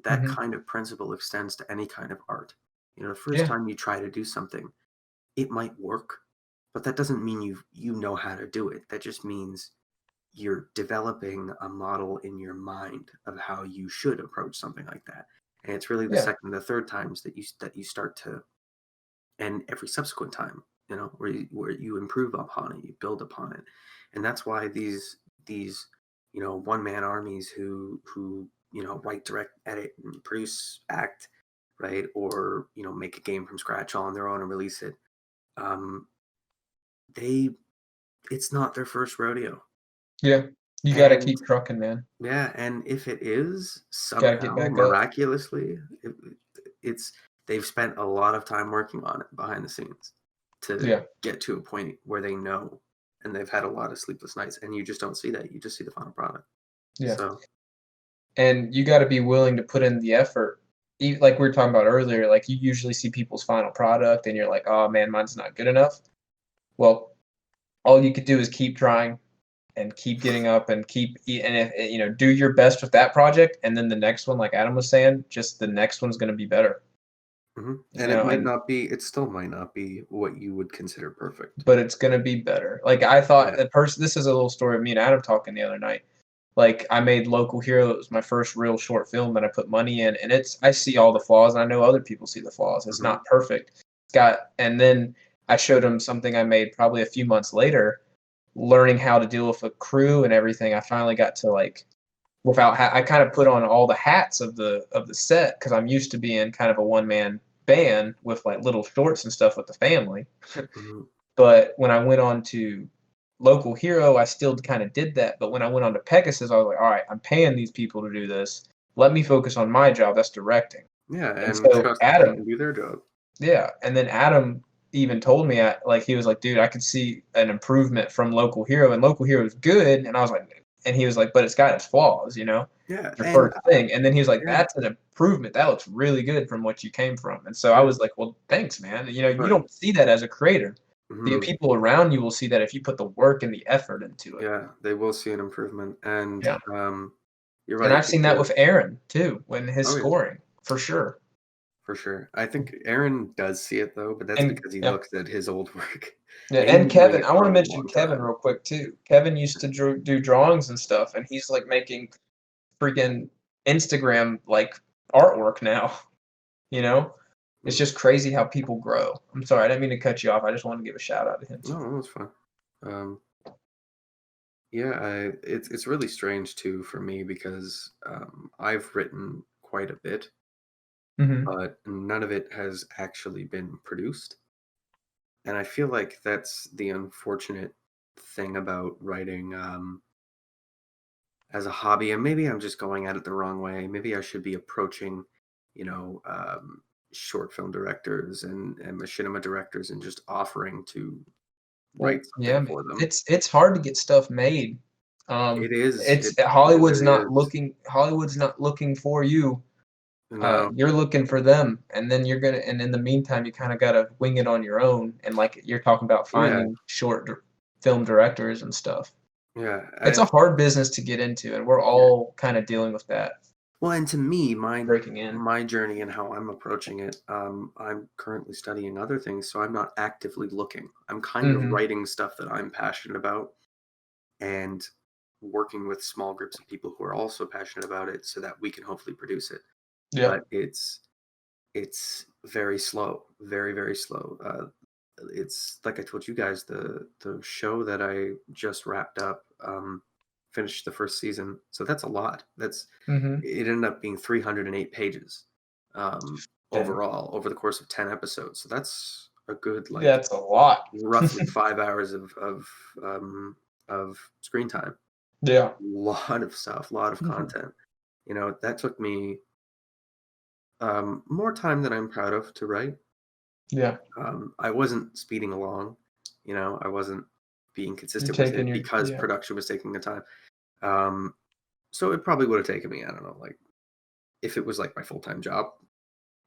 that kind of principle extends to any kind of art. The first time you try to do something, it might work, but that doesn't mean you know how to do it. That just means you're developing a model in your mind of how you should approach something like that. And it's really the second and the third times that you start to, and every subsequent time, where you improve upon it, you build upon it. And that's why these one-man armies who write, direct, edit, and produce, act, right, or make a game from scratch all on their own and release it. It's not their first rodeo. Yeah, you got to keep trucking, man. Yeah, and if it is somehow get back miraculously, they've spent a lot of time working on it behind the scenes to get to a point where they know, and they've had a lot of sleepless nights, and you just don't see that. You just see the final product. Yeah. So and you got to be willing to put in the effort. Like we were talking about earlier, like you usually see people's final product, and you're like, oh man, mine's not good enough. Well, all you could do is keep trying and keep getting up and if do your best with that project, and then the next one, like Adam was saying, just the next one's going to be better. And it still might not be what you would consider perfect, but it's going to be better. Like I thought, this is a little story of me and Adam talking the other night. Like I made Local Hero. It was my first real short film that I put money in, and I see all the flaws, and I know other people see the flaws. It's not perfect. And then I showed him something I made probably a few months later, learning how to deal with a crew and everything. I finally got to I kind of put on all the hats of the set, because I'm used to being kind of a one-man band with like little shorts and stuff with the family. But when I went on to Local Hero, I still kind of did that. But when I went on to Pegasus, I was like, all right, I'm paying these people to do this. Let me focus on my job. That's directing. Yeah, and so Adam can do their job. Yeah, and then Adam even told me, he was like, dude, I could see an improvement from Local Hero, and Local Hero is good. And I was like, and he was like, but it's got its flaws, Yeah, the first thing. And then he was like, that's an improvement. That looks really good from what you came from. And so I was like, well, thanks, man. You don't see that as a creator. The people around you will see that if you put the work and the effort into it. Yeah, they will see an improvement. And you're right. And I've seen that with Aaron too, when his scoring, for sure. For sure. I think Aaron does see it though, but that's because he looks at his old work. Yeah, and Kevin, I want to mention Kevin real quick too. Kevin used to do drawings and stuff, and he's like making freaking Instagram like artwork now. It's just crazy how people grow. I'm sorry, I didn't mean to cut you off. I just wanted to give a shout out to him too. No, that's fine. It's really strange too for me, because I've written quite a bit, but none of it has actually been produced. And I feel like that's the unfortunate thing about writing as a hobby. And maybe I'm just going at it the wrong way. Maybe I should be approaching, short film directors and machinima directors and just offering to write something for them. It's hard to get stuff made. It is. Hollywood's not looking for you. No. You're looking for them, and then and in the meantime, you kind of got to wing it on your own. And like you're talking about finding short film directors and stuff. Yeah. It's a hard business to get into, and we're all kind of dealing with that. Well, and to me, breaking in my journey and how I'm approaching it, I'm currently studying other things, so I'm not actively looking. I'm kind of writing stuff that I'm passionate about and working with small groups of people who are also passionate about it, so that we can hopefully produce it. Yeah. But it's very slow, very, very slow. It's like I told you guys, the show that I just wrapped up, finished the first season, so that's a lot. It ended up being 308 pages overall over the course of 10 episodes. So that's a good that's a lot. Roughly 5 hours of screen time. Yeah, a lot of stuff, a lot of content. That took me more time than I'm proud of to write. Yeah. I wasn't speeding along. I wasn't being consistent with it because production was taking the time. So it probably would have taken me, I don't know, like if it was like my full-time job,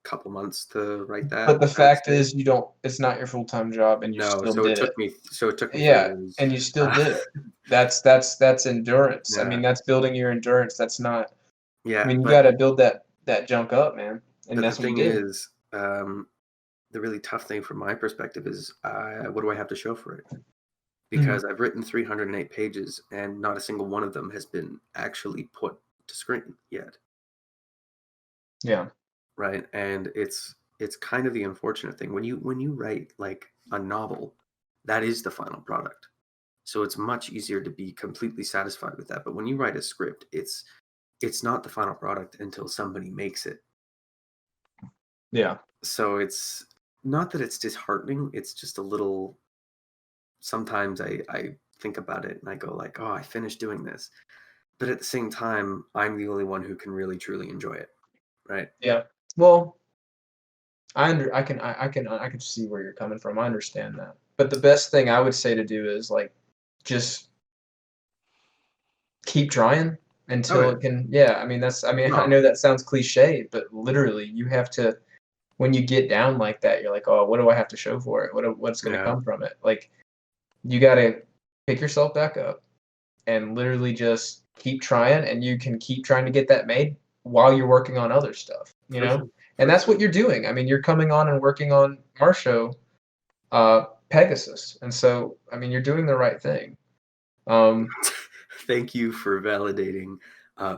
a couple months to write that. But the fact is, it's not your full-time job, and you still did it. So it took me years. And you still did it. That's endurance. I mean, that's building your endurance. That's not. Yeah. I mean, you got to build that junk up, man. And that's the what thing you did. is, the really tough thing from my perspective is, what do I have to show for it? Because I've written 308 pages, and not a single one of them has been actually put to screen yet. Yeah. Right. And it's kind of the unfortunate thing when you write like a novel, that is the final product. So it's much easier to be completely satisfied with that. But when you write a script, it's not the final product until somebody makes it. Yeah. So it's not that it's disheartening. It's just a little. Sometimes I think about it and I go like, oh, I finished doing this, but at the same time, I'm the only one who can really truly enjoy it, right? Yeah. Well, I can see where you're coming from. I understand that, but the best thing I would say to do is like just keep trying. until yeah. it can. Yeah, I mean I No. know that sounds cliche, but literally you have to. When you get down like that, you're like, oh, what do I have to show for it? What's going to Yeah. come from it? Like, you got to pick yourself back up and literally just keep trying, and you can keep trying to get that made while you're working on other stuff, you For know? sure. And For that's sure. what you're doing. I mean, you're coming on and working on our show, Pegasus. And so, I mean, you're doing the right thing. Thank you for validating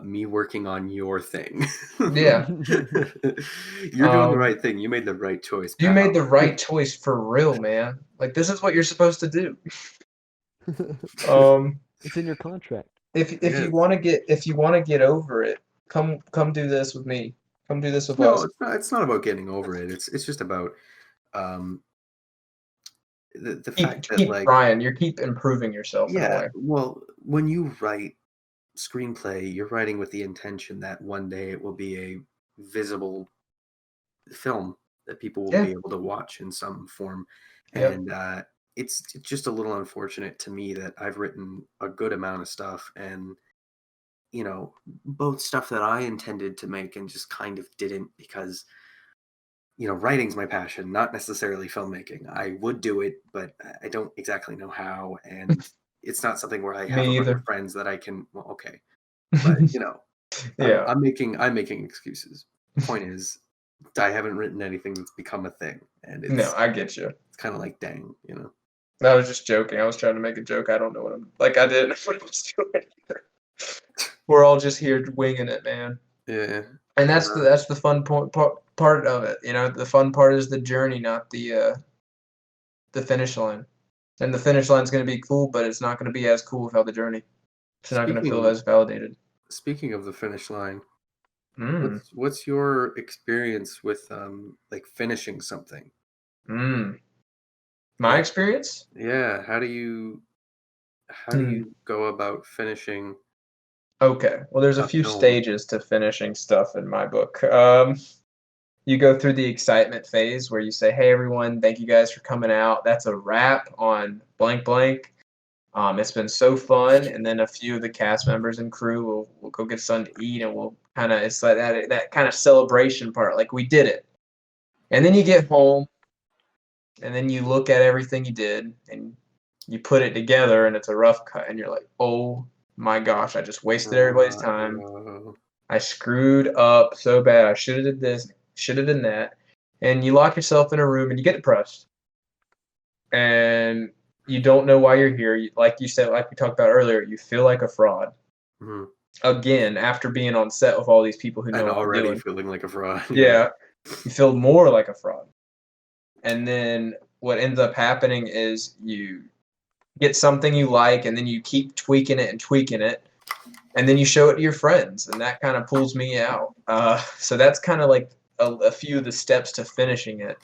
me working on your thing. Yeah. You're doing the right thing. You made the right choice, You pal. made the right choice for real, man. Like, this is what you're supposed to do. It's in your contract. If Yeah. you want to get over it, come do this with me. Come do this with No, us. it's not about getting over it. It's just about the fact that, Keep like, trying. You keep improving yourself in a yeah, way. well, when you write screenplay, you're writing with the intention that one day it will be a visible film that people will be Yeah. able to watch in some form. Yep. And it's just a little unfortunate to me that I've written a good amount of stuff, and both stuff that I intended to make and just kind of didn't, because writing's my passion, not necessarily filmmaking. I would do it, but I don't exactly know how, and it's not something where I have a Me bunch of either. friends that I can. Well, okay, but Yeah. I'm making excuses. Point is, I haven't written anything that's become a thing, and No, I get you. it's kind of like, dang, I was just joking. I was trying to make a joke. I don't know what I'm like. I didn't know what I was doing either. We're all just here winging it, man. Yeah. And that's the fun part of it. The fun part is the journey, not the finish line. And the finish line's going to be cool, but it's not going to be as cool without the journey. It's not going to feel as validated. Speaking of the finish line, Mm. what's your experience with like finishing something? My experience? Yeah, how do you go about finishing? Okay. Well, there's a a few film? stages to finishing stuff in my book. You go through the excitement phase where you say, "Hey, everyone, thank you guys for coming out. That's a wrap on blank blank. It's been so fun." And then a few of the cast members and crew will go get something to eat, and it's like that kind of celebration part, like we did it. And then you get home, and then you look at everything you did, and you put it together, and it's a rough cut, and you're like, "Oh my gosh, I just wasted everybody's time. No. I screwed up so bad. I should have did this, should have done that." And you lock yourself in a room and you get depressed. And you don't know why you're here. Like you said, like we talked about earlier, you feel like a fraud. Mhm. Again, after being on set with all these people who know And what they're already doing. feeling like a fraud. Yeah. You feel more like a fraud. And then what ends up happening is you get something you like, and then you keep tweaking it and tweaking it. And then you show it to your friends, and that kind of pulls me out. So that's kind of like a few of the steps to finishing it.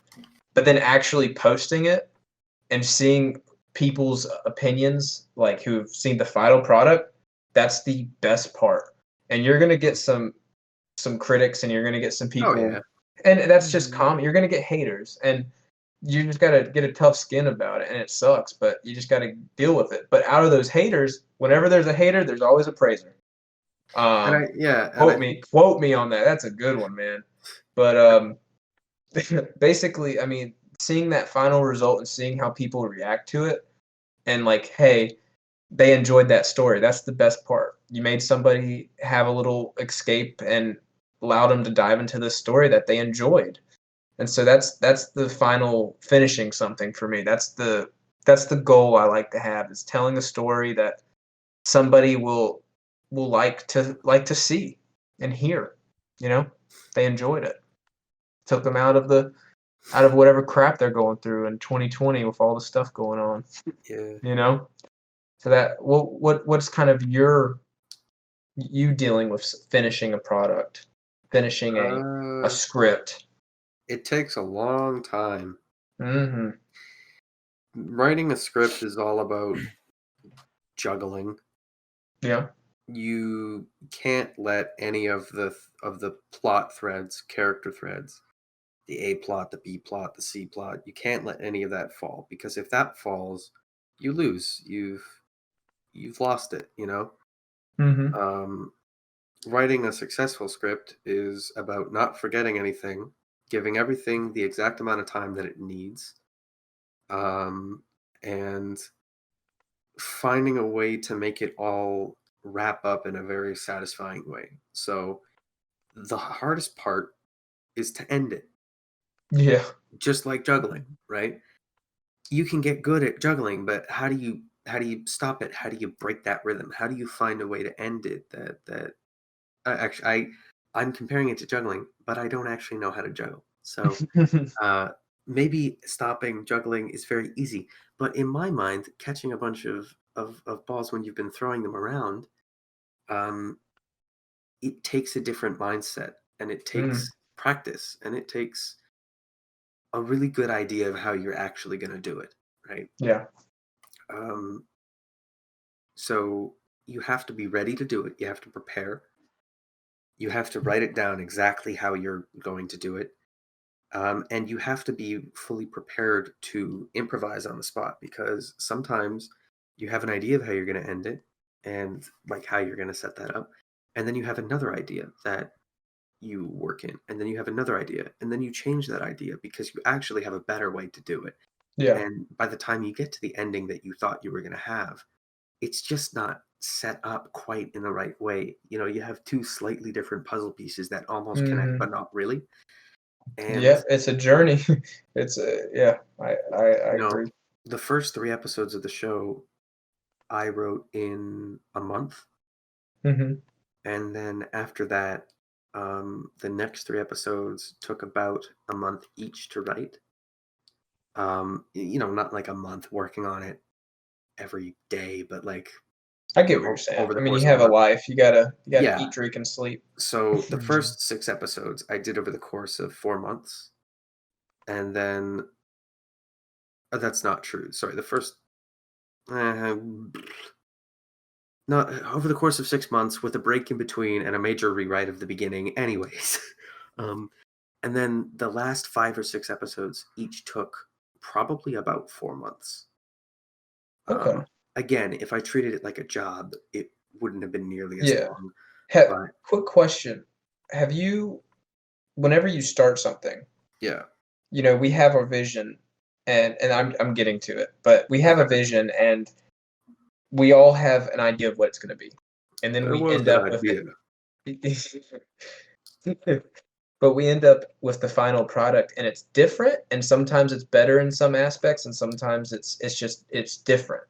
But then actually posting it and seeing people's opinions, like who've seen the final product, that's the best part. And you're gonna get some critics, and you're gonna get some people, Oh yeah. and that's just common. You're gonna get haters, and you just gotta get a tough skin about it, and it sucks, but you just gotta deal with it. But out of those haters, whenever there's a hater, there's always a praiser. Quote me on that. That's a good one, man. But basically, I mean, seeing that final result and seeing how people react to it, and like, hey, they enjoyed that story. That's the best part. You made somebody have a little escape and allowed them to dive into this story that they enjoyed. And so that's the final finishing something for me. That's the goal I like to have, is telling a story that somebody will like to see and hear. They enjoyed it. Took them out of whatever crap they're going through in 2020 with all the stuff going on. Yeah. So that what's kind of you dealing with finishing a product, finishing a script. It takes a long time. Mm-hmm. Writing a script is all about juggling. Yeah. You can't let any of the plot threads, character threads, the A plot, the B plot, the C plot, you can't let any of that fall, because if that falls, you lose. You've lost it, Mm-hmm. writing a successful script is about not forgetting anything, giving everything the exact amount of time that it needs, and finding a way to make it all wrap up in a very satisfying way. So the hardest part is to end it, Yeah. just like juggling, right? You can get good at juggling, but how do you stop it? How do you break that rhythm? How do you find a way to end it that I'm comparing it to juggling, but I don't actually know how to juggle. So maybe stopping juggling is very easy, but in my mind, catching a bunch of balls when you've been throwing them around, it takes a different mindset, and it takes practice, and it takes a really good idea of how you're actually going to do it, right? Yeah. So you have to be ready to do it. You have to prepare. You have to write it down exactly how you're going to do it. And you have to be fully prepared to improvise on the spot, because sometimes you have an idea of how you're going to end it and like how you're going to set that up. And then you have another idea that you work in, and then you have another idea, and then you change that idea because you actually have a better way to do it. Yeah. And by the time you get to the ending that you thought you were going to have, it's just not set up quite in the right way. You have two slightly different puzzle pieces that almost connect, but not really. And Yeah, it's a journey. It's yeah, I agree. the first 3 episodes of the show I wrote in a month. Mm-hmm. And then after that, the next 3 episodes took about a month each to write. Not like a month working on it every day, but like I get what you're saying. over the I mean, course you of a have a month. life. You gotta Yeah. eat, drink, and sleep. So the first 6 episodes I did over the course of 4 months. And then that's not true. Sorry, the first not over the course of 6 months with a break in between and a major rewrite of the beginning anyways. And then the last 5 or 6 episodes each took probably about 4 months. Okay. Again, if I treated it like a job, it wouldn't have been nearly as Yeah. long. But Quick question: have you, whenever you start something, yeah. we have our vision, and I'm getting to it, but we have a vision, and we all have an idea of what it's going to be, and then It we was end an up with idea. it. But we end up with the final product, and it's different, and sometimes it's better in some aspects, and sometimes it's different.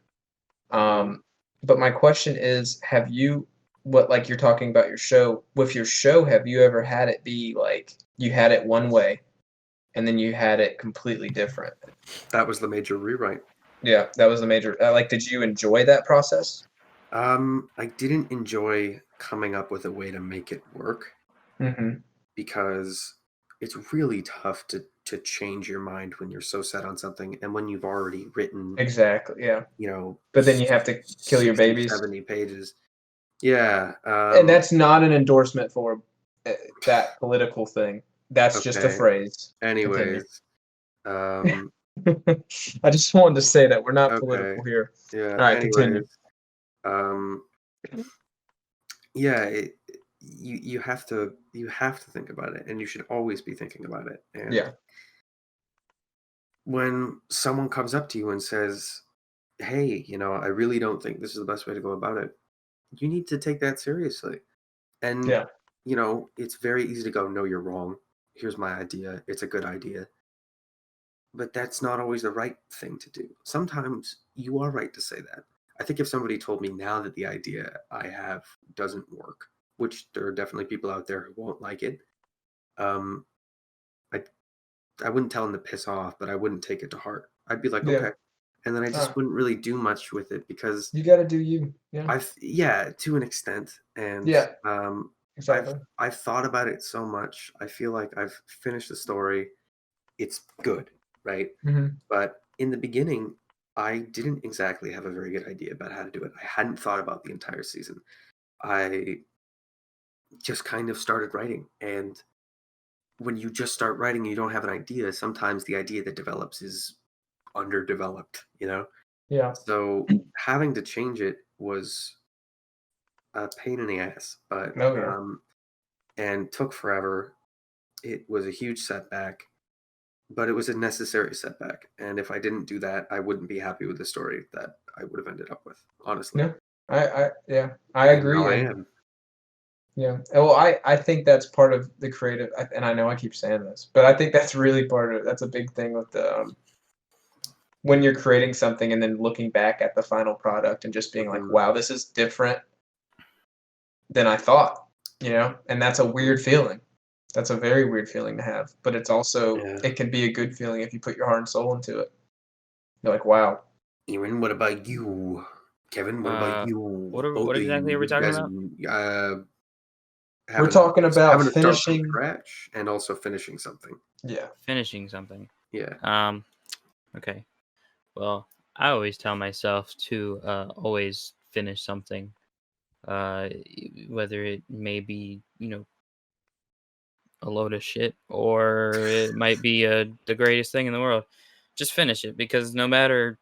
But my question is, have you, like you're talking about your show, with your show, have you ever had it be like you had it one way and then you had it completely different? That was the major rewrite. Yeah, that was the major, did you enjoy that process? I didn't enjoy coming up with a way to make it work, because it's really tough to change your mind when you're so set on something, and when you've already written Exactly, yeah. But then you have to kill your 60, babies. 70 pages. Yeah. And that's not an endorsement for that political thing. That's just a Okay. phrase. Anyways, I just wanted to say that we're not okay. political here. Yeah. All right, continue. Yeah, you have to think about it, and you should always be thinking about it. And Yeah. when someone comes up to you and says, "Hey, I really don't think this is the best way to go about it," you need to take that seriously. And Yeah. it's very easy to go, "No, you're wrong. Here's my idea. It's a good idea." But that's not always the right thing to do. Sometimes you are right to say that. I think if somebody told me now that the idea I have doesn't work, which there are definitely people out there who won't like it, I wouldn't tell them to piss off, but I wouldn't take it to heart. I'd be like, Yeah. okay. And then I just wouldn't really do much with it, because You got to do you. Yeah. to an extent. And Yeah. Exactly. I've thought about it so much. I feel like I've finished the story. It's good, right? But in the beginning, I didn't exactly have a very good idea about how to do it. I hadn't thought about the entire season. I just kind of started writing. And when you just start writing, you don't have an idea. Sometimes the idea that develops is underdeveloped, Yeah. So having to change it was a pain in the ass, but Oh, yeah. and took forever. It was a huge setback, but it was a necessary setback. And if I didn't do that, I wouldn't be happy with the story that I would have ended up with, honestly. Yeah, I And agree. now I And am. yeah, well, I think that's part of the creative, and I know I keep saying this, but I think that's really part of it. That's a big thing with the when you're creating something and then looking back at the final product and just being like, Mhm. wow, this is different than I thought, and that's a weird feeling. That's a very weird feeling to have, but it's also Yeah. it can be a good feeling if you put your heart and soul into it. You're like, wow. Ewan, what about you? Kevin, what about you? What exactly are we talking about? We're talking about having to start from finishing. scratch and also finishing something. Yeah. Finishing something. Yeah. Okay. Well, I always tell myself to always finish something. Whether it may be, a load of shit or it might be the greatest thing in the world. Just finish it, because no matter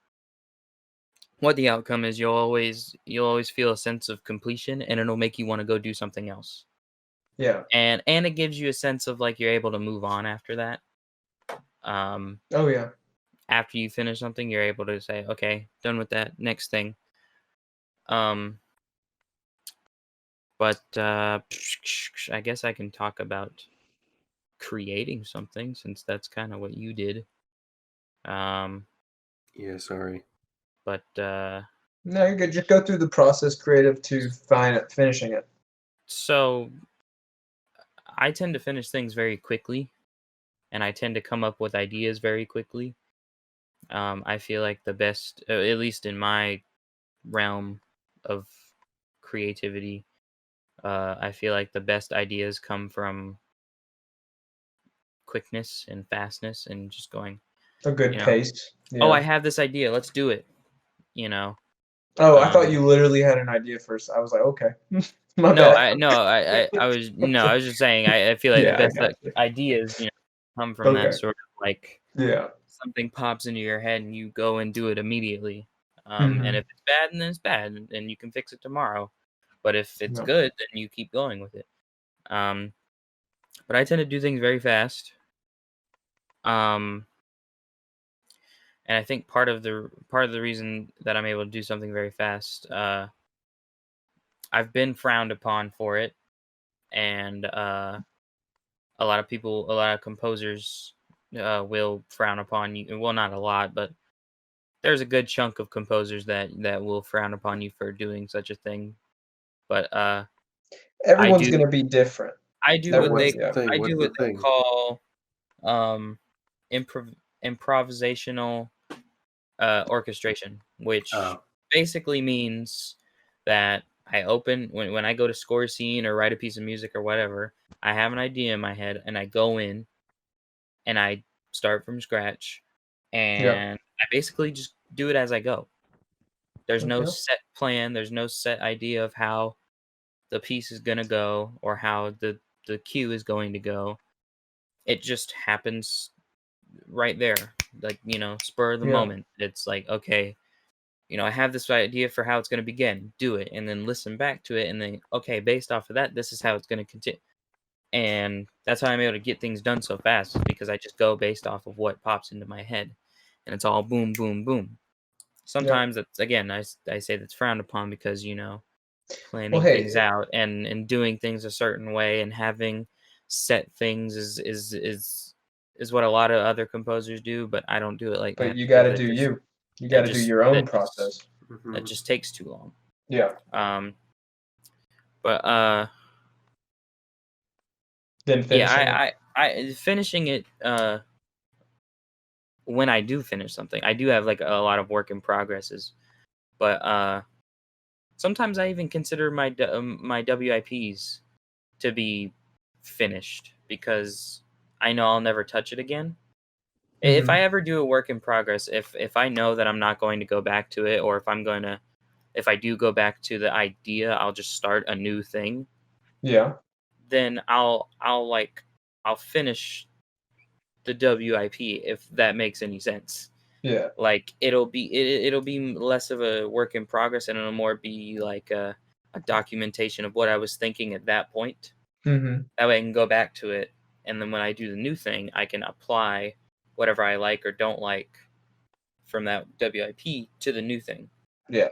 what the outcome is, you'll always feel a sense of completion, and it'll make you want to go do something else. Yeah. And it gives you a sense of like you're able to move on after that. Oh yeah. After you finish something, you're able to say, okay, done with that, next thing. But I guess I can talk about creating something, since that's kind of what you did. Yeah, sorry. But No, you're good. Just go through the process creative to finishing it. so I tend to finish things very quickly, and I tend to come up with ideas very quickly. I feel like the best, at least in my realm of creativity, I feel like the best ideas come from quickness and fastness and just going, A good pace. oh, Yeah. I have this idea, let's do it. Oh, I thought Um, you literally had an idea first. I was like, okay. My no, bad. I was just saying, I feel like the Yeah, I best got you. ideas, come from Okay. that sort of like Yeah. something pops into your head and you go and do it immediately. Mhm. And if it's bad, then it's bad, and you can fix it tomorrow. But if it's Yeah. good, then you keep going with it. But I tend to do things very fast. And I think part of the reason that I'm able to do something very fast, I've been frowned upon for it, and a lot of composers will frown upon you. Well, not a lot, but there's a good chunk of composers that will frown upon you for doing such a thing. But I Everyone's do gonna be different. do what What's they the thing? What's the thing? call improvisational orchestration, which Oh. basically means that I open when I go to score a scene or write a piece of music or whatever, I have an idea in my head and I go in and I start from scratch, and I basically just do it as I go. There's no Okay. set plan, there's no set idea of how the piece is gonna go or how the cue is going to go. It just happens right there, like, spur of the Yeah. moment. It's like, okay, I have this idea for how it's going to begin, do it, and then listen back to it, and then, okay, based off of that, this is how it's going to continue. And that's how I'm able to get things done so fast, is because I just go based off of what pops into my head, and it's all boom, boom, boom. Sometimes that's, again, I say that's frowned upon because, Well, planning hey, things out and doing things a certain way and having set things is what a lot of other composers do, but I don't do it like but that you because gotta do you. You gotta do your own process. that just takes too long. Yeah. But Then finishing it. I finishing it, when I do finish something, I do have like a lot of work in progresses, but sometimes I even consider my WIPs to be finished because I know I'll never touch it again. If Mhm. I ever do a work in progress, if I know that I'm not going to go back to it, or if I do go back to the idea, I'll just start a new thing. Yeah. Then I'll finish the WIP, if that makes any sense. Yeah. Like it'll be less of a work in progress, and it'll more be like a documentation of what I was thinking at that point. Mm-hmm. That way I can go back to it, and then when I do the new thing, I can apply whatever I like or don't like from that WIP to the new thing. Yeah.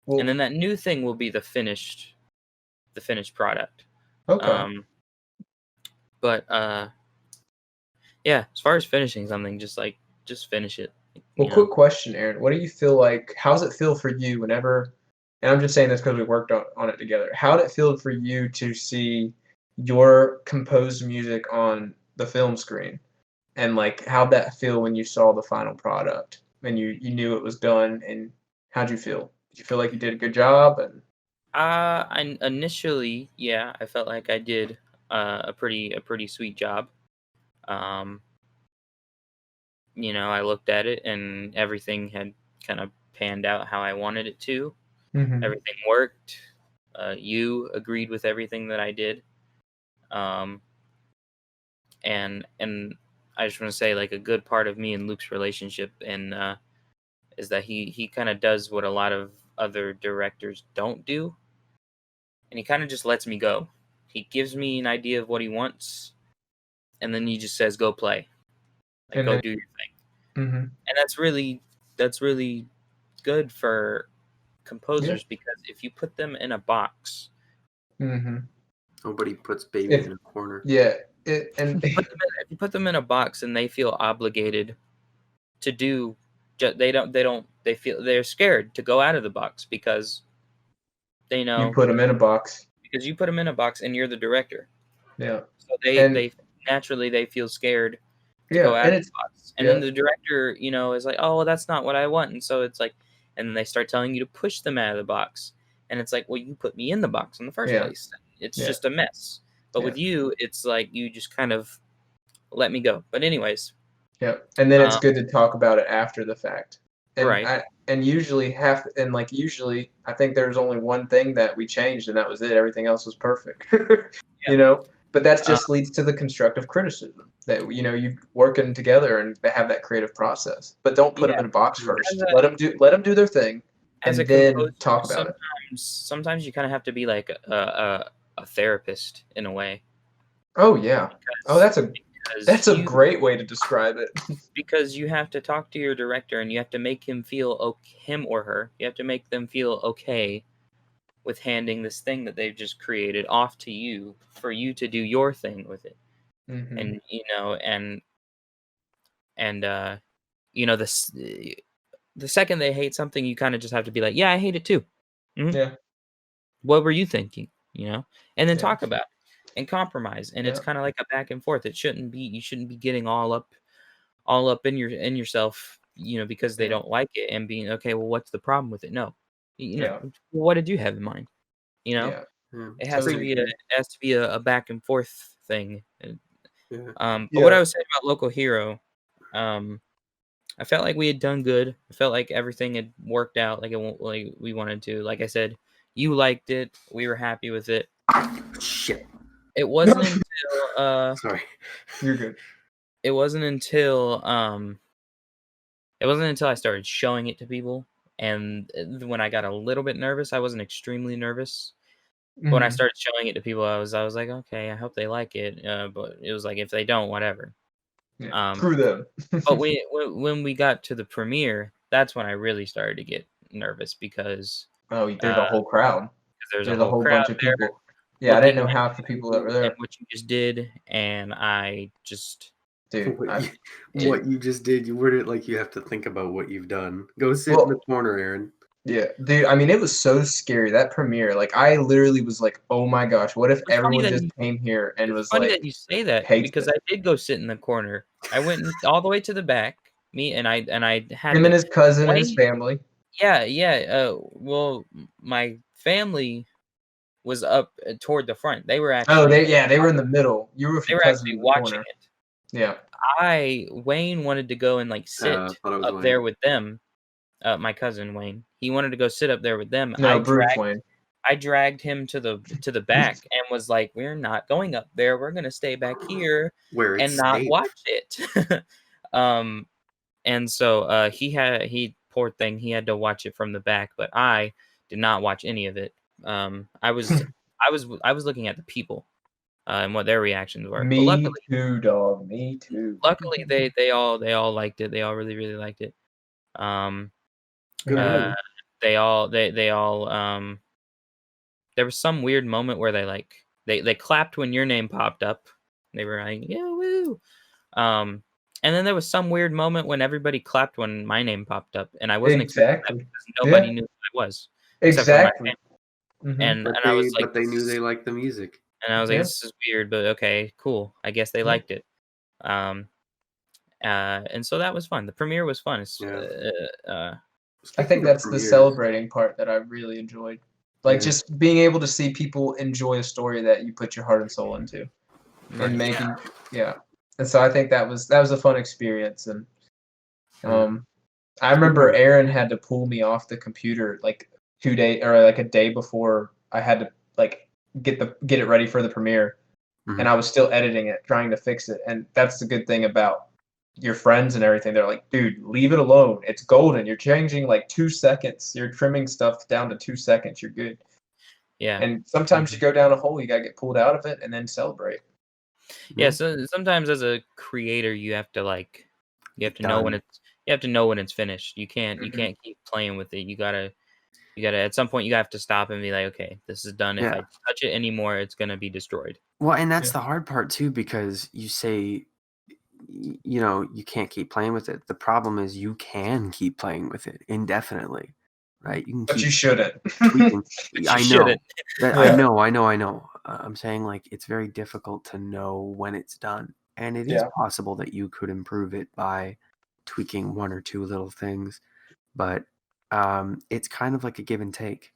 Well, And then that new thing will be the finished product. okay. But yeah, as far as finishing something, just finish it. Well, quick question, Aaron. What do you feel like? How does it feel for you whenever? And I'm just saying this because we worked on it together. How did it feel for you to see your composed music on the film screen, and like how'd that feel when you saw the final product and you knew it was done? And how'd you feel? Did you feel like you did a good job? And I initially, yeah, I felt like I did a pretty sweet job. I looked at it and everything had kind of panned out how I wanted it to. mm-hmm. Everything worked. You agreed with everything that I did. And I just want to say, like, a good part of me and Luke's relationship is that he kind of does what a lot of other directors don't do, and he kind of just lets me go. He gives me an idea of what he wants, and then he just says, "Go play, like, go do your thing." Mm-hmm. And that's really good for composers, because if you put them in a box, Mm-hmm. Nobody puts babies in a corner. Yeah. if you put them in a box and they feel obligated to do, they feel they're scared to go out of the box because they know You put them in a box. because you put them in a box and you're the director. Yeah. So they naturally feel scared to go out of the box. And then the director, is like, "Oh, well, that's not what I want." And so it's like, and then they start telling you to push them out of the box. And it's like, well, you put me in the box in the first place. It's just a mess. But with you, it's like you just kind of let me go. But anyways. Yeah. And then it's good to talk about it after the fact. And right. Usually I think there's only one thing that we changed, and that was it. Everything else was perfect. But that just leads to the constructive criticism that you working together and they have that creative process. But don't put them in a box first. Let them do their thing, and then talk about it. Sometimes you kind of have to be like a therapist in a way. Oh yeah. That's a great way to describe it. Because you have to talk to your director and you have to make him feel him or her. You have to make them feel okay with handing this thing that they've just created off to you for you to do your thing with it. Mm-hmm. And the second they hate something, you kind of just have to be like, yeah, I hate it too. Mm-hmm. Yeah. What were you thinking? And then talk about it and compromise. And it's kind of like a back and forth. You shouldn't be getting all up in yourself, because they don't like it and being okay. Well, what's the problem with it? No, what did you have in mind? It has to be a back and forth thing. But what I was saying about Local Hero, I felt like we had done good. I felt like everything had worked out like we wanted to. Like I said, you liked it. We were happy with it. Shit. It wasn't until sorry, you're good. It wasn't until I started showing it to people, and when I got a little bit nervous. I wasn't extremely nervous. Mm-hmm. When I started showing it to people, I was like, okay, I hope they like it. But it was like, if they don't, whatever. Screw them. But when we got to the premiere, that's when I really started to get nervous because there's a whole crowd. There's a whole crowd bunch of people. Yeah, I didn't know half the people that were there. And what you just did, and I just... Dude, what you just did, you worded it like you have to think about what you've done. Go sit in the corner, Aaron. Yeah, dude, I mean, it was so scary, that premiere. Like, I literally was like, oh my gosh, what if everyone just came here and was like... It's funny that you say that, because I did go sit in the corner. I went all the way to the back, and I had... Him and his cousin and his family. Yeah. Well, my family was up toward the front. They were actually... they were in the middle. You were actually watching it. Yeah. Wayne wanted to go and sit up there with them. My cousin Wayne, he wanted to go sit up there with them. No, Bruce Wayne. I dragged him to the back and was like, "We're not going up there. We're gonna stay back here and not watch it." And so he poor thing, he had to watch it from the back, but I did not watch any of it. I was looking at the people and what their reactions were. But Me too, dog. Me too. luckily they all liked it. They all really liked it. Good on Uh, you. they all there was some weird moment where they clapped when your name popped up. They were like, yeah, woo. And then there was some weird moment when everybody clapped when my name popped up, and I wasn't expecting that Exactly. because nobody Yeah. knew who I was except for my Exactly. family. Mhm. And But I was like, they knew they liked the music. Yeah. this is weird, but okay, cool. I guess they Yeah. liked it. And so that was fun. The premiere was fun. I Speaking think of that's the premieres, celebrating part that I really enjoyed. Like Yeah. just being able to see people enjoy a story that you put your heart and soul into, and making And so I think that was a fun experience. And I remember Aaron had to pull me off the computer like 2 days or like a day before I had to like get it ready for the premiere, and I was still editing it, trying to fix it. And that's the good thing about your friends and everything. They're like, dude, leave it alone. It's golden. You're changing like 2 seconds. You're trimming stuff down to 2 seconds. You're good. Yeah. And sometimes you go down a hole, you gotta get pulled out of it and then celebrate. Yeah, so sometimes as a creator you have to know when it's finished. You can't keep playing with it. You gotta at some point you have to stop and be like, okay, this is done. If I touch it anymore, it's gonna be destroyed. Well, and that's the hard part too, because you say, you can't keep playing with it. The problem is you can keep playing with it indefinitely, right? You can But keep you shouldn't. tweaking. I know. shouldn't. I know. I'm saying like it's very difficult to know when it's done, and it is possible that you could improve it by tweaking one or two little things, but it's kind of like a give and take.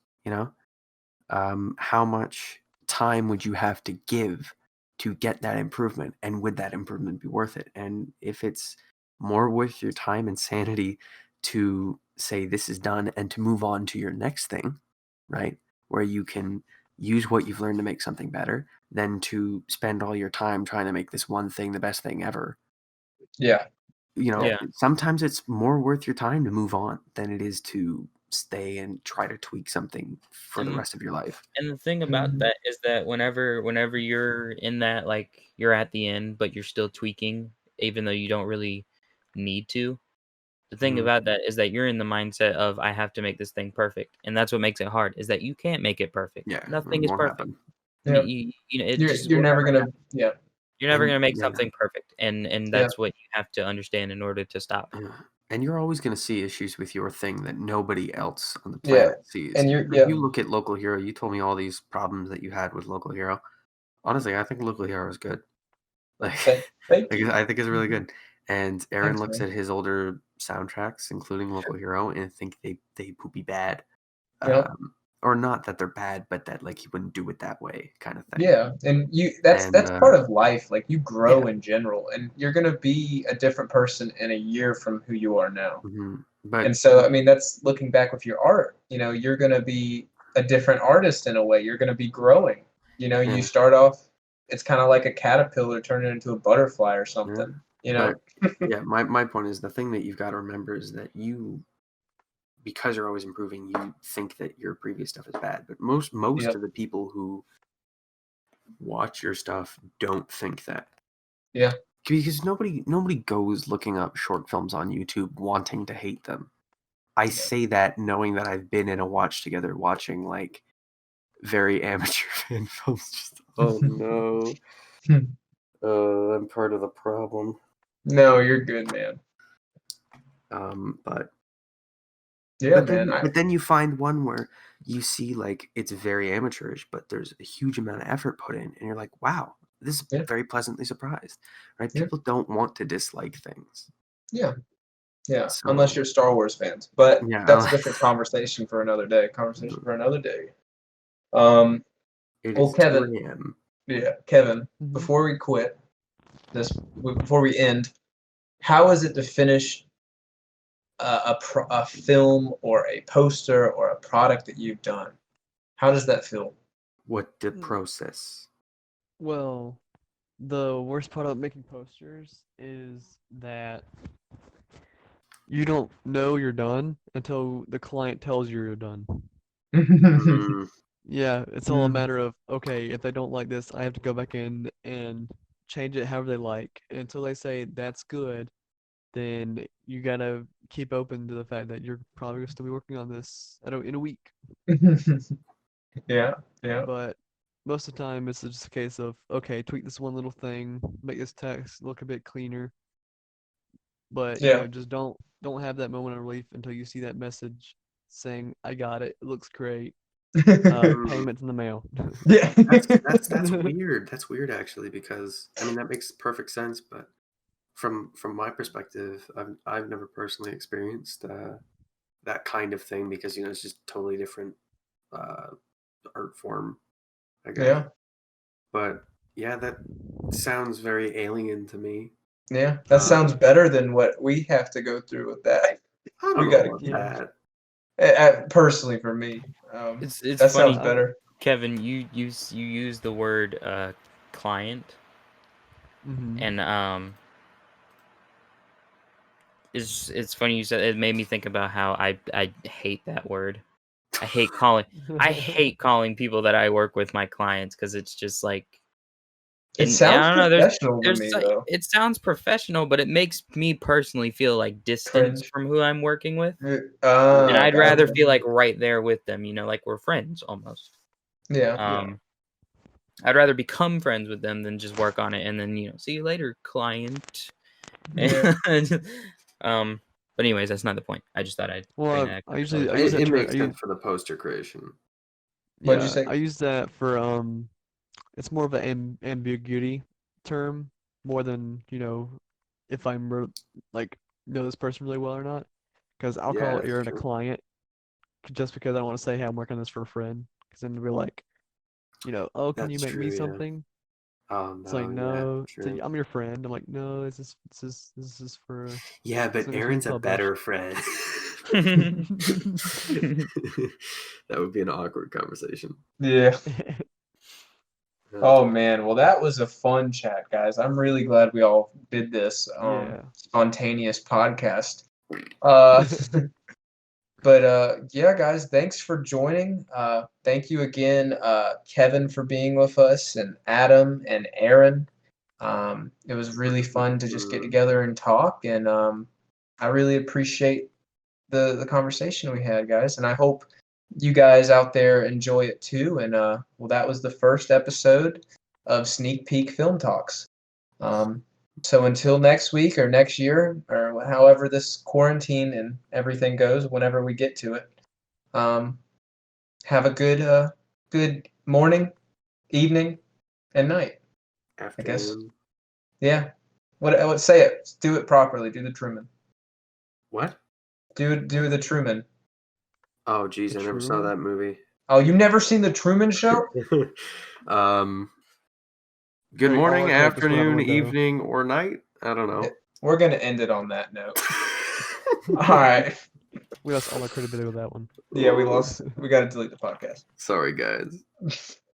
How much time would you have to give to get that improvement, and would that improvement be worth it? And if it's more worth your time and sanity to say this is done and to move on to your next thing, right, where you can use what you've learned to make something better, than to spend all your time trying to make this one thing the best thing ever. Sometimes it's more worth your time to move on than it is to stay and try to tweak something for the rest of your life. And the thing about that is that whenever you're in that, like, you're at the end but you're still tweaking even though you don't really need to, the thing about that is that you're in the mindset of I have to make this thing perfect, and that's what makes it hard, is that you can't make it perfect. Nothing is perfect. You're never gonna you're never gonna make something perfect, and that's what you have to understand in order to stop. And you're always going to see issues with your thing that nobody else on the planet sees. And you look at Local Hero, you told me all these problems that you had with Local Hero. Honestly, I think Local Hero is good. Like, I think it's really good. And Aaron looks at his older soundtracks, including Local Hero, and think they would be bad. Or not that they're bad, but that like he wouldn't do it that way, kind of thing. Yeah, and that's part of life. Like you grow in general, and you're gonna be a different person in a year from who you are now. And so, I mean, that's looking back with your art. You're gonna be a different artist in a way. You're gonna be growing. You start off. It's kind of like a caterpillar turning into a butterfly or something. But, my point is the thing that you've got to remember is that because you're always improving, you think that your previous stuff is bad. But most of the people who watch your stuff don't think that. Yeah. Because nobody goes looking up short films on YouTube wanting to hate them. I say that knowing that I've been in a watch together watching like very amateur fan films. Just, oh no. I'm part of the problem. No, you're good, man. But man. But then you find one where you see like it's very amateurish, but there's a huge amount of effort put in, and you're like, wow, this is very pleasantly surprised, right? People don't want to dislike things. Yeah, so, unless you're Star Wars fans, but that's a different conversation for another day. Kevin. Kevin, before we quit before we end, how is it to finish a film or a poster or a product that you've done? How does that feel? What the process? Well, the worst part about making posters is that you don't know you're done until the client tells you you're done. Yeah, it's all a matter of, okay, if they don't like this, I have to go back in and change it however they like. And until they say that's good, then you gotta keep open to the fact that you're probably gonna still be working on this in a week. Yeah, yeah, But most of the time, it's just a case of, okay, tweak this one little thing, make this text look a bit cleaner. But yeah. just don't have that moment of relief until you see that message saying, "I got it. It looks great. Payment's in the mail." Yeah. That's weird. That's weird actually, because I mean that makes perfect sense, but from my perspective, I've never personally experienced that kind of thing, because it's just totally different art form, I guess. Yeah, But yeah, that sounds very alien to me. yeah. That sounds better than what we have to go through with that. I don't We know gotta about Yeah. that. personally for me. It's That funny, sounds better. Kevin. You use the word client, Mm-hmm. and it's funny you said it. Made me think about how I hate that word. I hate calling people that I work with my clients, because it's just like, It and I sounds don't know. There's professional to me like, though. it sounds professional, but it makes me personally feel like distance Cringe. from who I'm working with, and I'd rather Gotcha. feel like right there with them. Like we're friends almost. Yeah. Um, I'd rather become friends with them than just work on it and then see you later, client. Yeah. But anyways, that's not the point. I just thought I'd bring Well, that I up. 'Cause I usually was I like, use It, that it term. makes sense for the poster creation. What'd you Yeah, say? I use that for it's more of an ambiguity term more than if I'm like know this person really well or not. Because I'll Yeah, call that's Aaron a true. client just because I don't want to say, hey, I'm working on this for a friend. Because then we're like, oh, can you That's make me true. Yeah. something? Oh It's like, no. Yeah. no, it's like, True. I'm your friend. I'm like, no, this is for Yeah, but something that's being Aaron's a better published. friend. That would be an awkward conversation. Yeah. Uh, Oh man, well that was a fun chat, guys. I'm really glad we all did this Yeah. spontaneous podcast. Uh but yeah guys, thanks for joining. Thank you again, Kevin, for being with us, and Adam and Aaron. It was really fun to just get together and talk, and I really appreciate the conversation we had, guys, and I hope you guys out there enjoy it too. And well, that was the first episode of Sneak Peek Film Talks. So until next week or next year or however this quarantine and everything goes, whenever we get to it, have a good morning, evening, and night. I guess. Afternoon. Yeah. What say it? Do it properly. Do the Truman. What? Do the Truman. Oh, geez, The I never saw Truman? that movie. Oh, you've never seen the Truman Show? um, good Great. morning, Great, just went out the afternoon, window. evening, or night. I don't know. We're gonna end it on that note. All right. We lost all our credibility with that one. Yeah, we lost. We got to delete the podcast. Sorry, guys.